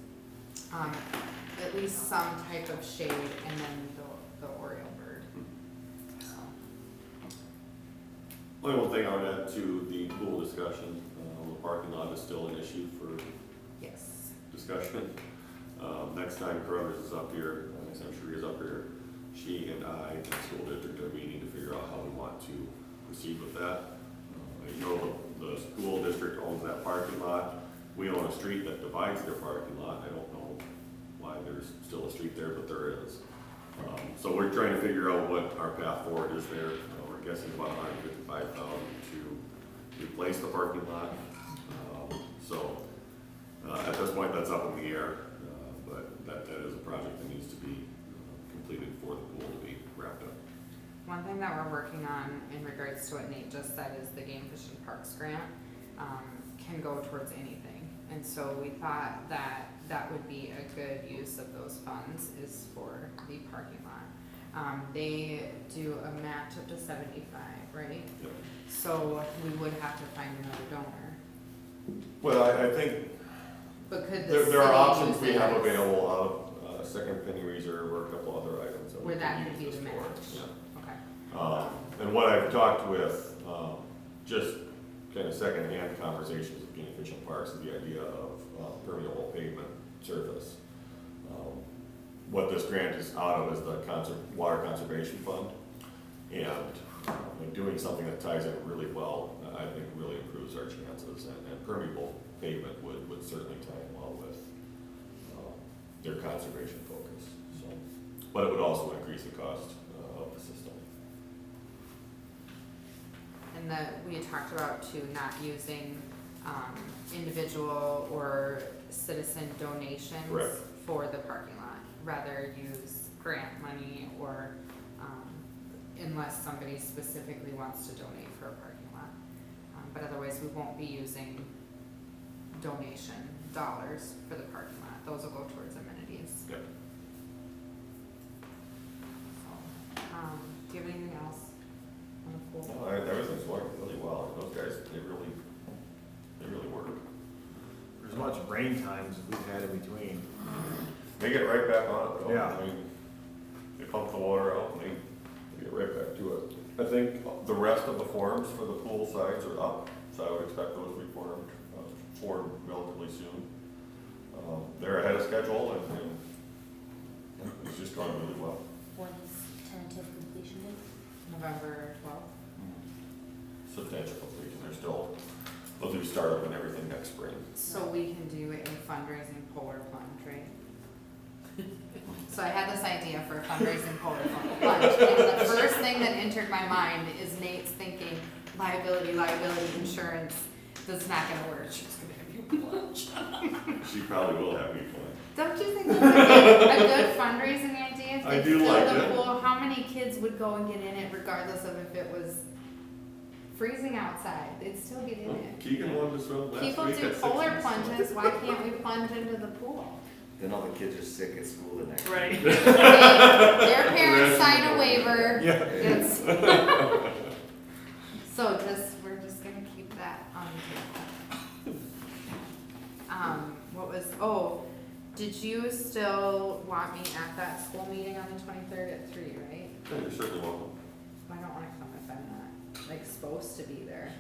at least some type of shade, and then the Oriole bird. So. Only one thing I would add to the pool discussion, the parking lot is still an issue for Yes. discussion. Next time Carruthers is up here, next time Sheree is up here, she and I and the school district are meeting to figure out how we want to proceed with that. I know the school district owns that parking lot. We own a street that divides their parking lot. I don't know why there's still a street there, but there is. So we're trying to figure out what our path forward is there. We're guessing about $155,000 to replace the parking lot. At this point, that's up in the air, but that is a project that needs to be completed for the pool to be wrapped up. One thing that we're working on in regards to what Nate just said is the Game Fish and Parks grant can go towards anything. And so we thought that that would be a good use of those funds is for the parking lot. They do a match up to 75, right? Yep. So we would have to find another donor. Well, I think But could the there are city options use we have theirs? available out of Second Penny Reserve or a couple other items. Where we that can could be use the this for. match. Yeah. Okay. And what I've talked with, just kind of secondhand conversations with Game Fish and Parks is the idea of permeable pavement surface. What this grant is out of is the water conservation fund, and doing something that ties in really well, I think really improves our chances, and permeable pavement would certainly tie in well with their conservation focus. So, but it would also increase the cost of the system. And that we had talked about too, not using individual or citizen donations Correct. for the parking lot. Rather use grant money or unless somebody specifically wants to donate for a parking lot. But otherwise, we won't be using donation dollars for the parking lot. Those will go towards amenities. Yep. So, do you have anything else on the pool? No, everything's working really well. Those guys, they really work. For as much rain times as we've had in between. They get right back on it though. Yeah. I mean, they pump the water out and they get right back to it. I think the rest of the forms for the pool sides are up, so I would expect those to be formed relatively soon. They're ahead of schedule and it's just going really well. When is tentative completion date? November 12th. Substantial completion. They'll do startup and everything next spring. So we can do a fundraising polar plunge, right? So I had this idea for a fundraising polar plunge, and the first thing that entered my mind is Nate's thinking, liability, insurance, that's not gonna work. She's gonna have you plunge. She probably will have me play. Don't you think that's a good fundraising idea? If I they do fill like the it. pool, how many kids would go and get in it regardless of if it was freezing outside? They'd still get in it. Keegan wanted to swim last People week do at 60, polar so- plunges, why can't we plunge into the pool? Then all the kids are sick at school the next Right. week. Their parents sign a waiver. Yeah. It's so we're just gonna keep that on the table. Did you still want me at that school meeting on the 23rd at 3, right? Yeah, you're certainly welcome. supposed to be there.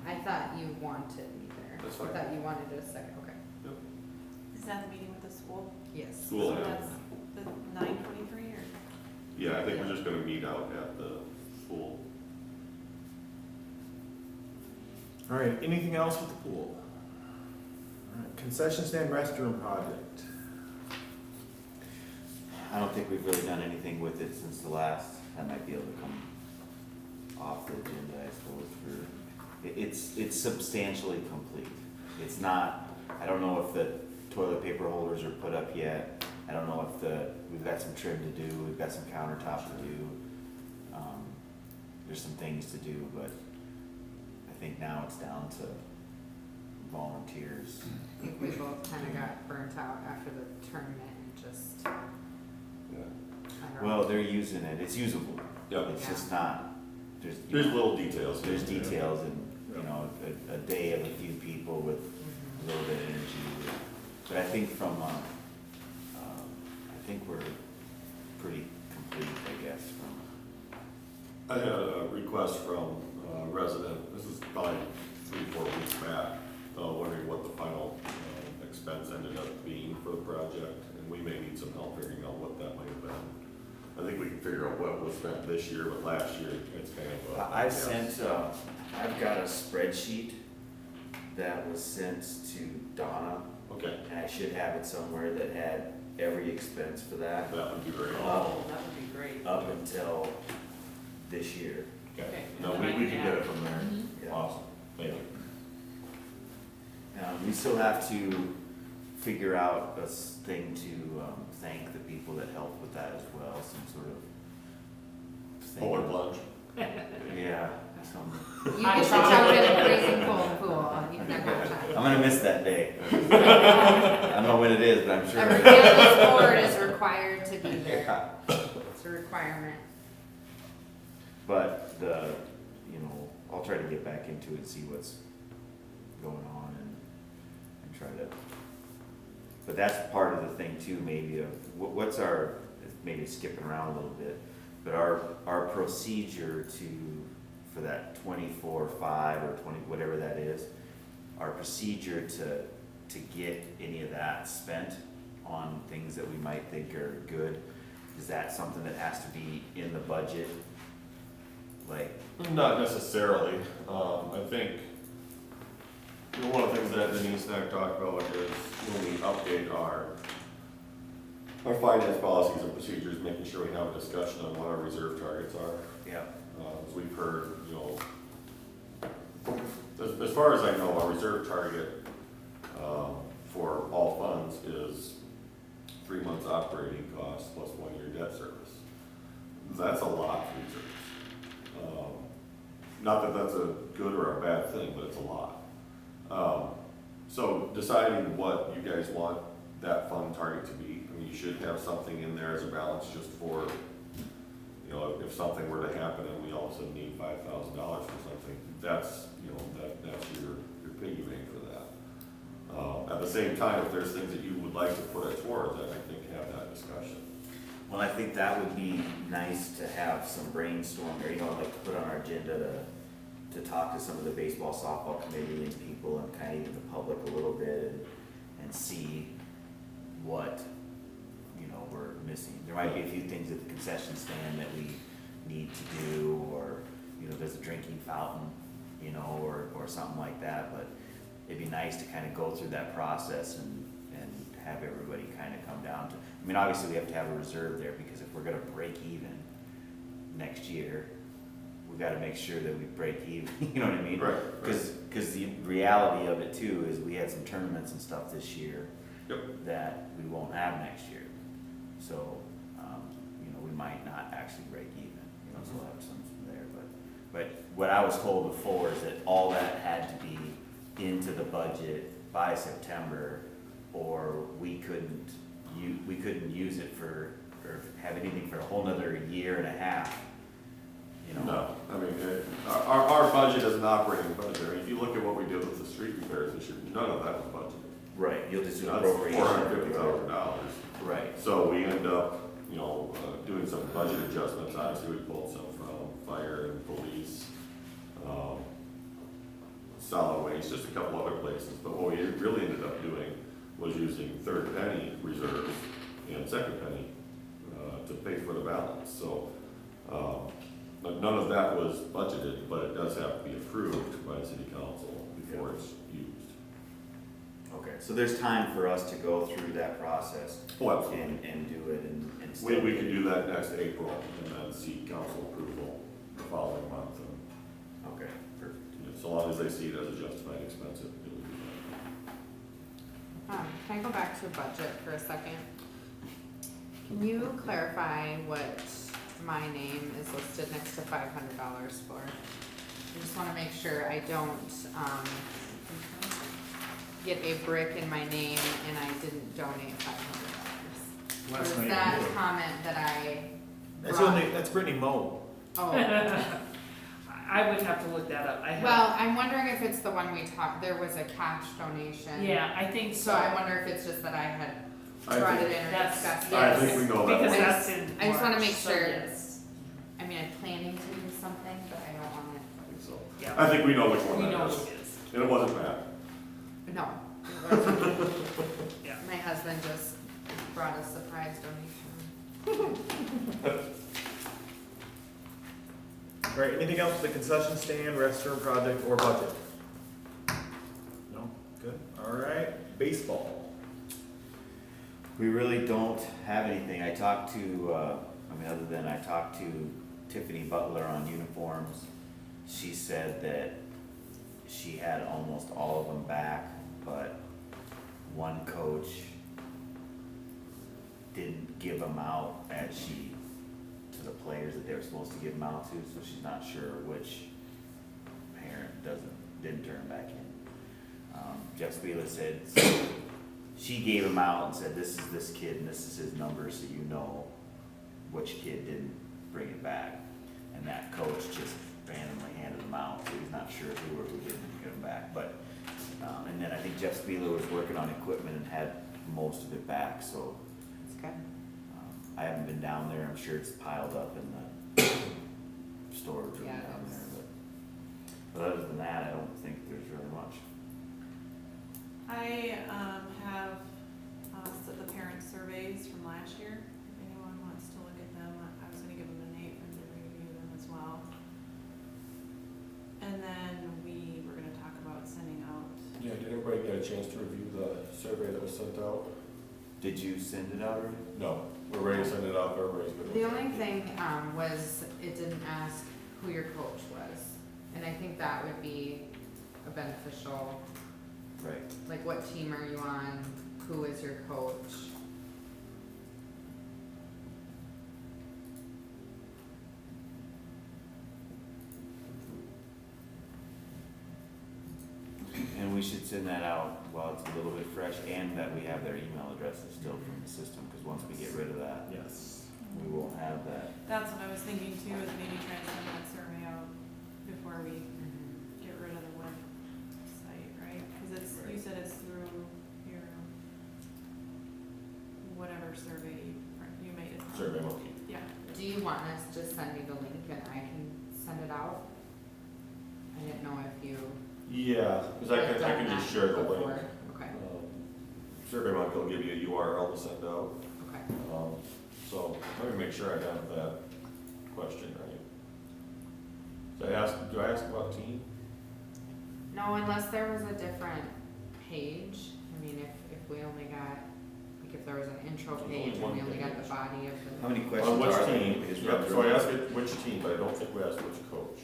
I thought you wanted me there. That's fine. I thought you wanted a second, okay. Is that the meeting with the school? Yes. School, So yeah. that's the 9:23 or? Yeah, I think we're just gonna meet out at the pool. All right, anything else with the pool? All right, concession stand restroom project. I don't think we've really done anything with it since the last, that might be able to come off the agenda, I suppose, it's substantially complete. It's not, I don't know if the toilet paper holders are put up yet. I don't know if we've got some trim to do, we've got some countertop to do. There's some things to do, but I think now it's down to volunteers. I think we both kind of got burnt out after the tournament and just, Yeah. I don't know. Well, they're using it, it's usable. Yep. It's just not, There's little details. There's details and, you know, a day of a few people with a little bit of energy. But I think I think we're pretty complete, I guess, from. I had a request from a resident, this is probably 3-4 weeks back, wondering what the final expense ended up being for the project, and we may need some help figuring out what that might have been. I think we can figure out what was spent this year, but last year, it's kind of. I've sent, I've got a spreadsheet that was sent to Donna, Okay, and I should have it somewhere that had every expense for that, that would be great. Oh, that would be great. up until this year. Okay, and no, then we I can can get add- it from there. Yeah. Awesome, thank you. We still have to figure out a thing to thank the people that helped with that as well, some sort of thing. Polar plunge. Yeah, some. You get to jump in a freezing cold pool, you never have time. I'm gonna miss that day. I don't know when it is, but I'm sure. Every family sport is required to be there. Yeah. It's a requirement. But I'll try to get back into it and see what's going on and try to. But that's part of the thing too, maybe of what's our, maybe skipping around a little bit, but our procedure for that 24/5 or 20, whatever that is, our procedure to get any of that spent on things that we might think are good, is that something that has to be in the budget? Like, Not necessarily. I think, one of the things that Denise and I have talked about is when we update our finance policies and procedures, making sure we have a discussion on what our reserve targets are. yeah, As we've heard, as far as I know, our reserve target for all funds is 3 months operating costs plus 1 year debt service. That's a lot for reserves. Not that that's a good or a bad thing, but it's a lot. So deciding what you guys want that fund target to be, I mean, you should have something in there as a balance just for, if something were to happen and we all of a sudden need $5,000 for something, that's, that's your piggy bank for that. At the same time, if there's things that you would like to put it towards, I think have that discussion. well, I think that would be nice to have some brainstorm, or, like to put on our agenda to talk to some of the baseball, softball committee and people and kind of even the public a little bit and see what, we're missing. There might be a few things at the concession stand that we need to do, or, there's a drinking fountain, or something like that, but it'd be nice to kind of go through that process and have everybody kind of come down to, I mean, obviously we have to have a reserve there, because if we're gonna break even next year, we gotta make sure that we break even, you know what I mean? Right. Cause the reality of it too is we had some tournaments and stuff this year. Yep. That we won't have next year. So, we might not actually break even, so we'll have some there, but what I was told before is that all that had to be into the budget by September, or we couldn't use it or have anything for a whole nother year and a half, No, I mean, our budget is an operating budget. I mean, if you look at what we did with the street repairs this year, none of that was budgeted. Right, you'll just do That's appropriation. $450,000. Right, So we end up, doing some budget adjustments. Obviously, we pulled some from fire and police. solid waste, just a couple other places. But what we really ended up doing was using third penny reserves and second penny to pay for the balance. So but none of that was budgeted, but it does have to be approved by the city council before it's used. Okay, so there's time for us to go through that process Oh, absolutely. and do it and We can do that next April and then seek council approval the following month. And, Okay, perfect. so long as they see it as a justified expense, it'll be fine. Can I go back to budget for a second? Can you clarify what my name is listed next to $500 for? I just wanna make sure I don't, get a brick in my name and I didn't donate $500. Or Last is night that you did. comment that I That's brought? only, that's Brittany Moe. Oh, I would have to look that up. I have. well, I'm wondering if it's the one we talked, there was a cash donation. Yeah, I think So so. I wonder if it's just that I had I brought think- it in or That's- discussed it. I think we know that Because one. that's in I just wanna March, make so sure. yes. I mean, I'm planning to do something, but I don't want I think so. Yeah. I think we know which one We that know is. what it is. And it wasn't bad. to, no. it wasn't. Yeah. My husband just brought a surprise donation. All right, anything else with the concession stand, restroom project, or budget? No? Good. All right, baseball. We really don't have anything. I talked to, other than I talked to Tiffany Butler on uniforms, she said that she had almost all of them back, but one coach didn't give them out to the players that they were supposed to give them out to, so she's not sure which parent didn't turn back in. Jeff Spieler said, she gave him out and said, this is this kid and this is his number, so you know which kid didn't bring it back. And that coach just randomly handed them out, so he's not sure who or who didn't give them back. But, and then I think Jeff Spieler was working on equipment and had most of it back, so It's good. I haven't been down there. I'm sure it's piled up in the storage room Yeah, it down is. there, but other than that, I don't think there's really much. I have the parent surveys from last year. If anyone wants to look at them, I was gonna give them to Nate and to review them as well. And then we were gonna talk about sending out. Yeah, did everybody get a chance to review the survey that was sent out? Did you send it out already? No, we're ready to send it out, everybody's good. The only thing, was it didn't ask who your coach was. And I think that would be a beneficial, Right. like what team are you on, who is your coach? And we should send that out while it's a little bit fresh and that we have their email addresses still from the system, because once we get rid of that, Yes. we won't have that. That's what I was thinking too, is maybe try to send that survey out before we get rid of the website, right? Cause it's, you said it's through your, whatever survey you made it. from. Survey monkey. Yeah. Do you want us to send me the link and I can send it out? I didn't know if you Yeah, because I had done can just that share the link. before. Okay, Survey monkey will give you a URL to send out. okay. So let me make sure I got that question right. Do I ask about team? No, unless there was a different page. I mean, if we only got, like if there was an intro There's page only and one we only got page. the body of the. How many questions Which are there? team? Because Yeah, so I asked it which team, but I don't think we asked which coach.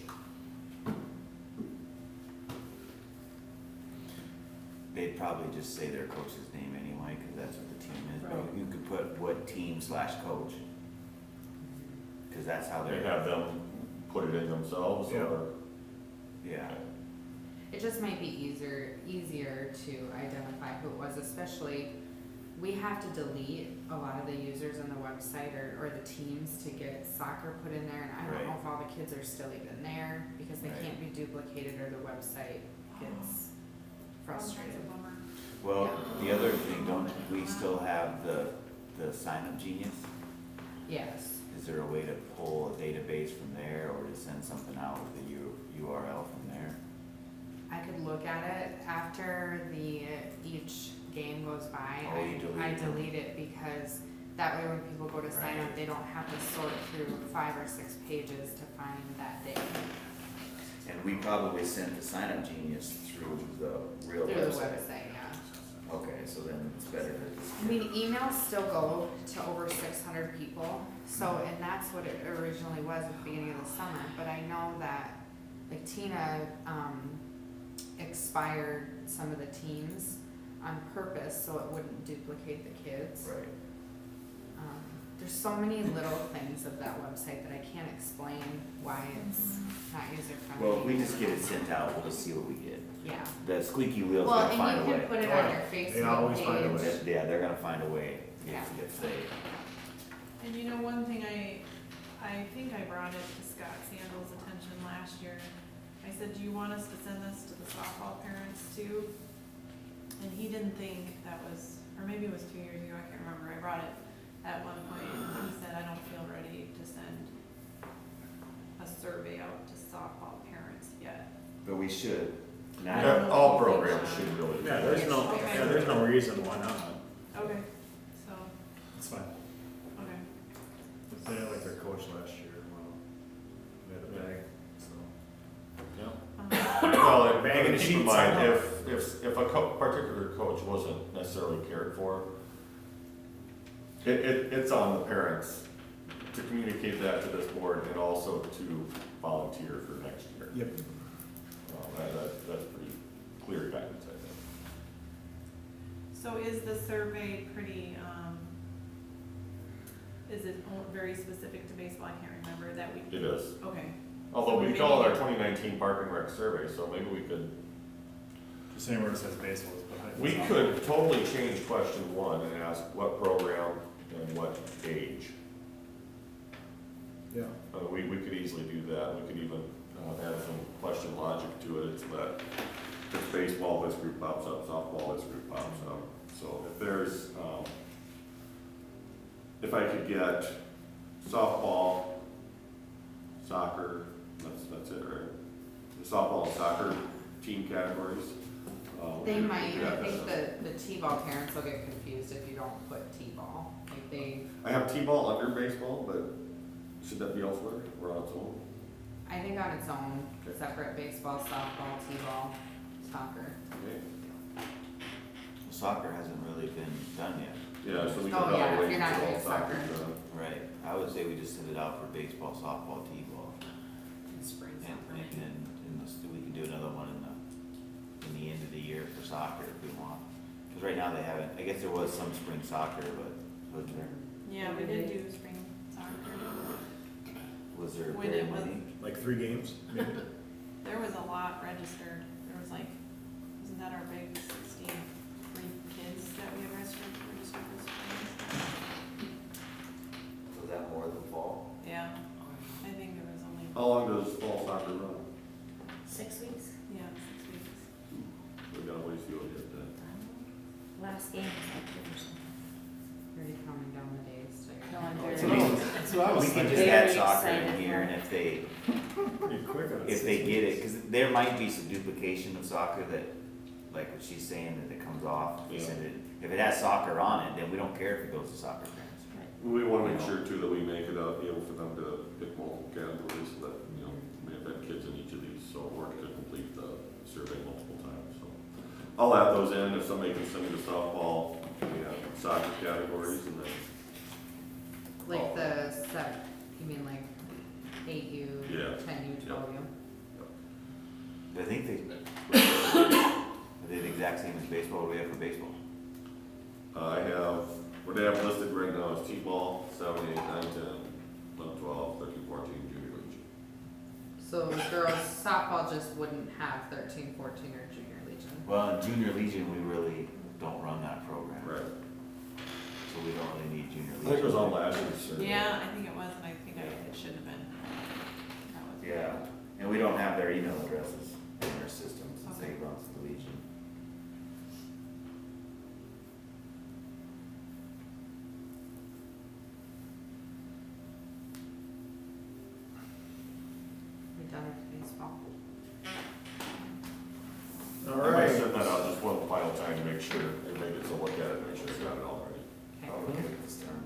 They'd probably just say their coach's name anyway, because that's what the team is. But Right. you could put what team/coach, because that's how They they're. have them put it in themselves Yeah. or? Yeah. It just might be easier to identify who it was, especially, we have to delete a lot of the users on the website or the teams to get soccer put in there, and I don't know Right. if all the kids are still even there, because they Right. can't be duplicated or the website gets frustrated. That's a bummer. Well, the other thing, don't we still have the sign up genius? Yes, Is there a way to pull a database from there or to send something out with the URL could look at it after each game goes by. Oh, you delete I it. delete it because that way when people go to sign up, Right. they don't have to sort through 5 or 6 pages to find that day. And we probably sent the sign up genius through the real Through the website. website, yeah. Okay, so then it's better to just. I mean, emails still go to over 600 people, so, and that's what it originally was at the beginning of the summer, but I know that, like Tina, expired some of the teams on purpose, so it wouldn't duplicate the kids. Right. There's so many little things of that website that I can't explain why it's not user friendly. Well, if we just get it sent out, we'll just see what we get. Yeah, The squeaky wheel's well, gonna find a and you way. can put it Oh, on yeah. your They Facebook always find a page. way. Yeah, they're gonna find a way Yeah. to get saved. And you know, one thing I think I brought it to Scott Sandal's attention last year. I said, do you want us to send this to the softball parents too? And he didn't think that was, or maybe it was 2 years ago, I can't remember. I brought it at one point, and he said, I don't feel ready to send a survey out to softball parents yet. But we should. I Now, don't know All if you think programs so. should really. Yeah, there's no, Okay. yeah, there's no reason why not. Okay, so, It's fine. okay. They had like their coach last year, well, they had a bag, so. Well, and Bag and keep in sheets, mind, I know. if a particular coach wasn't necessarily cared for, it's on the parents to communicate that to this board and also to volunteer for next year. Yep. That's pretty clear guidance, I think. So is the survey pretty, is it very specific to baseball? I can't remember that we. It is. Okay, Although we Maybe call it our they- 2019 Park and Rec survey, so maybe we could, Just anywhere it says baseball is behind. we could totally change question 1 and ask what program and what age. Yeah. We could easily do that. We could even add some question logic to it. It's that if it's baseball, this group pops up, softball, this group pops up. So if there's, if I could get softball, soccer, that's it, right? The softball and soccer team categories. They might, yeah, I think the T-ball parents will get confused if you don't put T-ball, like they, I have T-ball under baseball, but should that be elsewhere or on its own? I think on its own, Okay. separate baseball, softball, T-ball, soccer. Okay. soccer hasn't really been done yet. Yeah, so we can Oh, yeah, if evaluate you're not until doing soccer. soccer's done. Right. I would say we just send it out for baseball, softball, t-ball. Spring And, soccer. we can do another one in the end of the year for soccer if we want. Cause right now they haven't, I guess there was some spring soccer, but yeah, we did do spring soccer. was there When very it was- many? Like 3 games, maybe? There was a lot registered. There was like, isn't that our big 63 kids that we have registered for spring? Was that more than fall? Yeah, I think there was only, How long does fall soccer run? 6 weeks. yeah, 6 weeks. We got a ways to go to get that. Last game was like 2 or something. Already counting down the days to. So we- That's what I was We can thinking. just add Very soccer in excited here for and if they, Pretty quick on if 6 they get it, weeks. cause there might be some duplication of soccer that, like what she's saying, that it comes off. We Yeah. send it, if it has soccer on it, then we don't care if it goes to soccer parents. We wanna make sure too that we make it able for them to pick multiple categories, so that, you know, we have had kids in each of these, so work to complete the survey multiple times, so. I'll add those in, if somebody can send me the softball, soccer categories, and then, Like the set, you mean like 8U, Yeah. 10U, 12U? I think are they the exact same as baseball? What do we have for baseball? I have, what I have listed right now is T-ball, 7, 8, 9, 10, 11, 12, 13, 14, junior league. So girls softball just wouldn't have 13, 14, or junior legion. Well, in junior legion, we really don't run that program. Right. So we don't really need junior I legion. think it was on last year's survey. Yeah, I think it was, and I think it should have been. That was- Yeah, and we don't have their email addresses in our system since they run to the legion. We done with baseball. make sure everybody gets a look at it, make sure it's got it all ready. I'll look at it this time.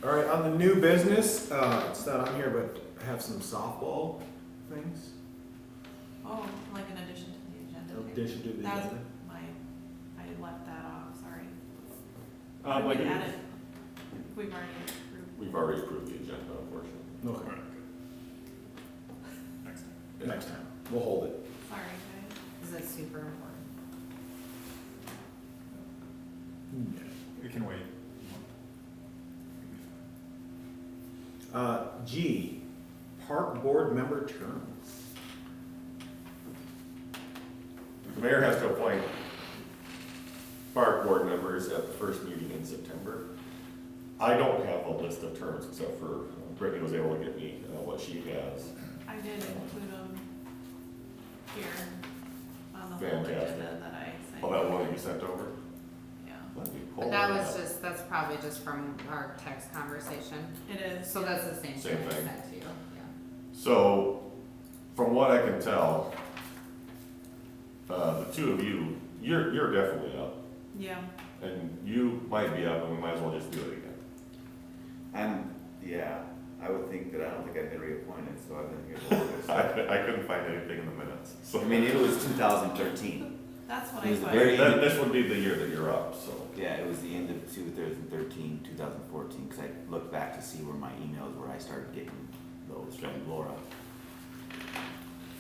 All right, on the new business, it's not on here, but I have some softball things. Oh, like in addition to the agenda. In addition to the That was agenda. I left that off, sorry. Like, We added, we've already approved. We've already approved the agenda, unfortunately. no, all right, good. Next time. Next time, we'll hold it. Sorry, guys. Is it super important? Yeah, it can wait. G, park board member terms. The mayor has to appoint park board members at the first meeting in September. I don't have a list of terms except for Brittany was able to get me what she has. I did include them here on the whole Fantastic. agenda that I sent. Oh, that one that you sent over? Yeah, Let me pull But that it was up. just, that's probably just from our text conversation. it is. So that's the same Same thing I thing. sent to you, yeah. So, from what I can tell, the two of you, you're definitely up. Yeah, And you might be up, and we might as well just do it again. Yeah, I would think that, I don't think I've been reappointed, so I've been here the longest. I couldn't find anything in the minutes, so. I mean, it was 2013. that's what It I was the put. very- This would be the year that you're up, so. Yeah, it was the end of 2013, 2014, because I looked back to see where my emails were, I started getting those from Laura.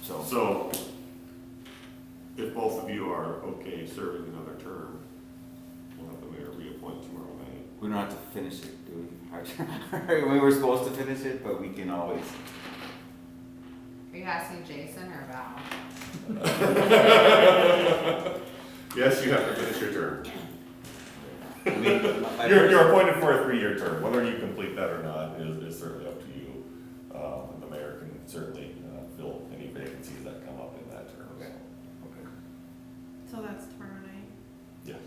So, So, if both of you are okay serving another term, we'll have the mayor reappoint tomorrow night. we don't have to finish it, do we? We were supposed to finish it, but we can always. Are you asking Jason or Val? Yes, you have to finish your term. I mean, my You're appointed for a 3-year term, whether you complete that or not is certainly up to you. And the mayor can certainly fill any vacancies that come up in that term. Okay. Okay. So that's tomorrow night. Yes.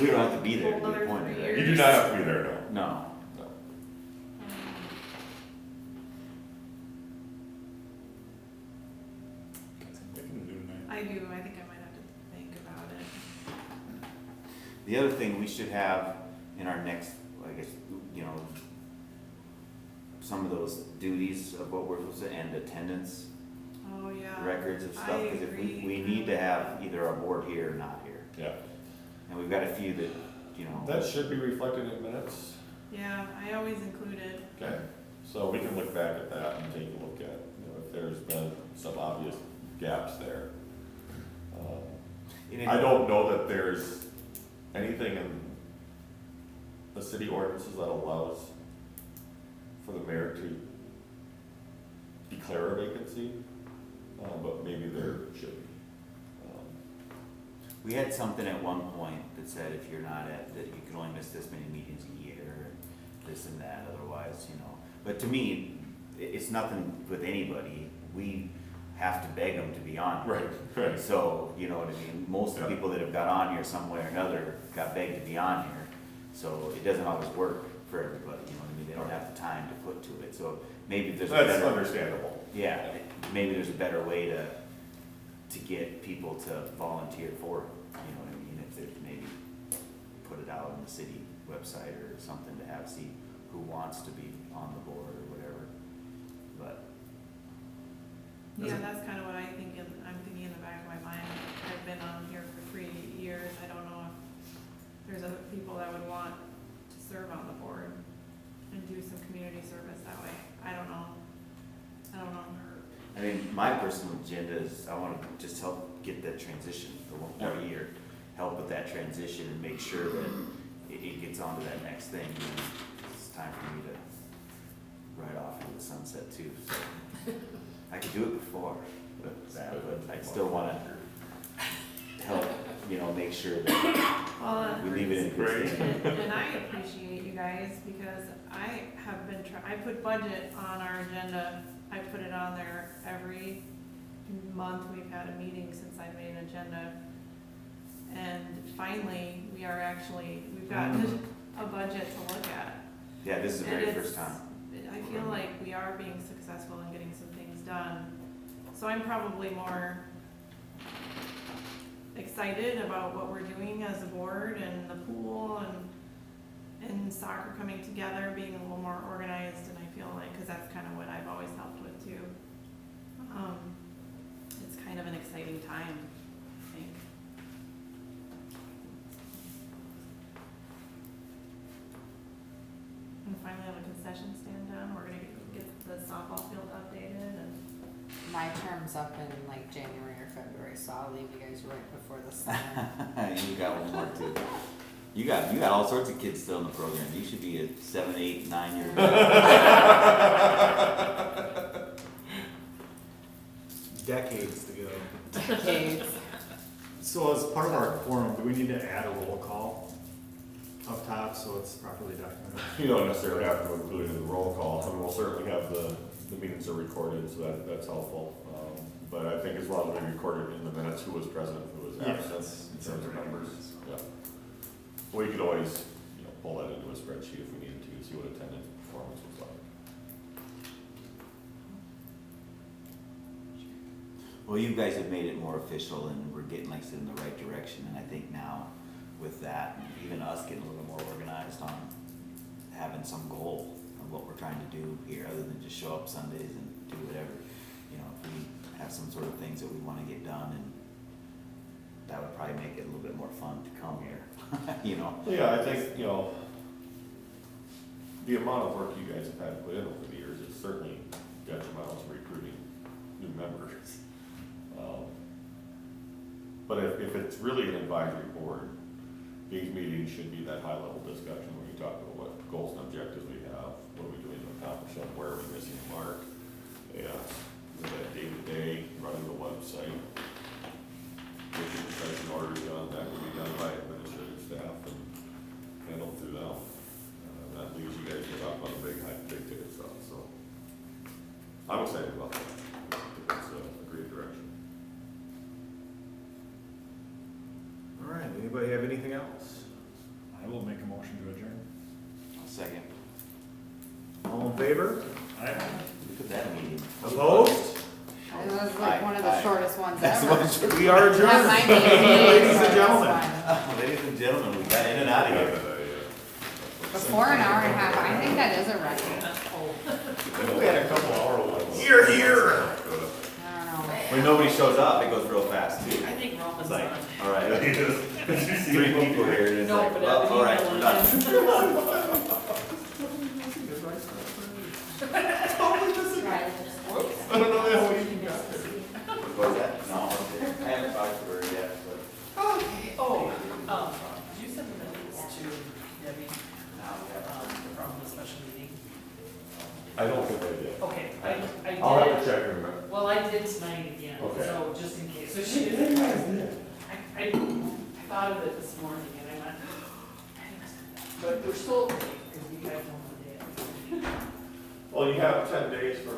We don't have to be there to Whole be other appointed, 3 right? You do not have to be there, no. No. No. We can do tonight. I do, I think I might have to think about it. The other thing we should have in our next, I guess, you know, some of those duties of what we're supposed to end attendance, Oh, yeah. records of stuff, I because if agree. we need to have either our board here or not here. Yeah. And we've got a few that, you know. That should be reflected in minutes. Yeah, I always include it. Okay. So we can look back at that and take a look at, if there's been some obvious gaps there. And it- I don't know that there's anything in the city ordinances that allows for the mayor to declare a vacancy, but maybe there should be. We had something at one point that said if you're not at, that you can only miss this many meetings a year, and this and that, otherwise, you know. But to me, it's nothing with anybody, we have to beg them to be on. Right, right. So, you know what I mean, most of the Yeah. people that have got on here some way or another got begged to be on here. So it doesn't always work for everybody, you know what I mean, they don't have the time to put to it, so maybe there's a That's better. understandable. Yeah, maybe there's a better way to get people to volunteer for it, you know what I mean, if they maybe put it out on the city website or something to have, see who wants to be on the board or whatever, but. Yeah, that's kind of what I'm thinking in the back of my mind. I've been on here for 3 years. I don't know if there's other people that would want to serve on the board and do some community service that way. I don't know. I mean, my personal agenda is, I wanna just help get that transition for one more year, help with that transition and make sure that it gets on to that next thing. And it's time for me to ride off into the sunset too, so. I could do it before, but I still wanna help, you know, make sure that Well, we leave it in good standing. and I appreciate you guys because I have been I put budget on our agenda. I put it on there every month. We've had a meeting since I made an agenda. And finally, we've gotten a budget to look at. Yeah, this is the And very it's- first time. I feel like we are being successful in getting some things done. So I'm probably more excited about what we're doing as a board and the pool and soccer coming together, being a little more organized, and I feel like, cause that's kind of what I've always helped with too. It's kind of an exciting time, I think. And finally have a concession stand done, we're gonna get the softball field updated and. My term's up in like January or February, so I'll leave you guys right before the summer. You got one more too. You got all sorts of kids still in the program. You should be at 7, 8, 9 years old. Decades to go. Decades. So as part of our quorum, do we need to add a roll call up top so it's properly documented? You don't necessarily have to include it in the roll call, I mean, we'll certainly have the meetings are recorded, so that's helpful. But I think as long as we record it in the minutes, who was present, who was absent, in terms of numbers, yeah. Well, you could always, pull that into a spreadsheet if we needed to, see what attendance and performance was like. Well, you guys have made it more official and we're getting, like I said, in the right direction. And I think now with that, and even us getting a little more organized on having some goal of what we're trying to do here, other than just show up Sundays and do whatever. If we have some sort of things that we want to get done, and that would probably make it a little bit more fun to come here, Yeah, I think, the amount of work you guys have had to put in over the years is certainly detrimental to recruiting new members. But if it's really an advisory board, these meetings should be that high-level discussion where you talk about what goals and objectives we have, what are we doing to accomplish them, where are we missing the mark, and that day-to-day, running the website, getting the session orders done, that can be done by administrative staff and handled through them. That leaves you guys to talk about the big ticket stuff, so I'm excited about that. I think it's a great direction. All right, anybody have anything else? I will make a motion to adjourn. I'll second. All in favor? Aye. Look at that meeting. Opposed? It was like one of the Aye. shortest ones That's ever. what We are That adjourned. might be the Ladies and shortest gentlemen. one. Ladies and gentlemen, we got in and out of here. Before an hour and a half, I think that is a record. We had a couple hour ones. Here, here. I don't know. When nobody shows up, it goes real fast too. I think Ralph is It's like, on. all right, 3 people here, and it's No, like, but well, I've all right, emailed we're him. done. I don't know how we even got there. What was that? No, I haven't talked to her yet, but Okay, did you send the minutes to Debbie, from the special meeting? I don't think I did. Okay, I did. I'll have to check and remember. Well, I did tonight again, Okay. so just in case, so she didn't. I thought of it this morning and I went, I must have done. But we're still okay, because you guys won't. Well, you have 10 days for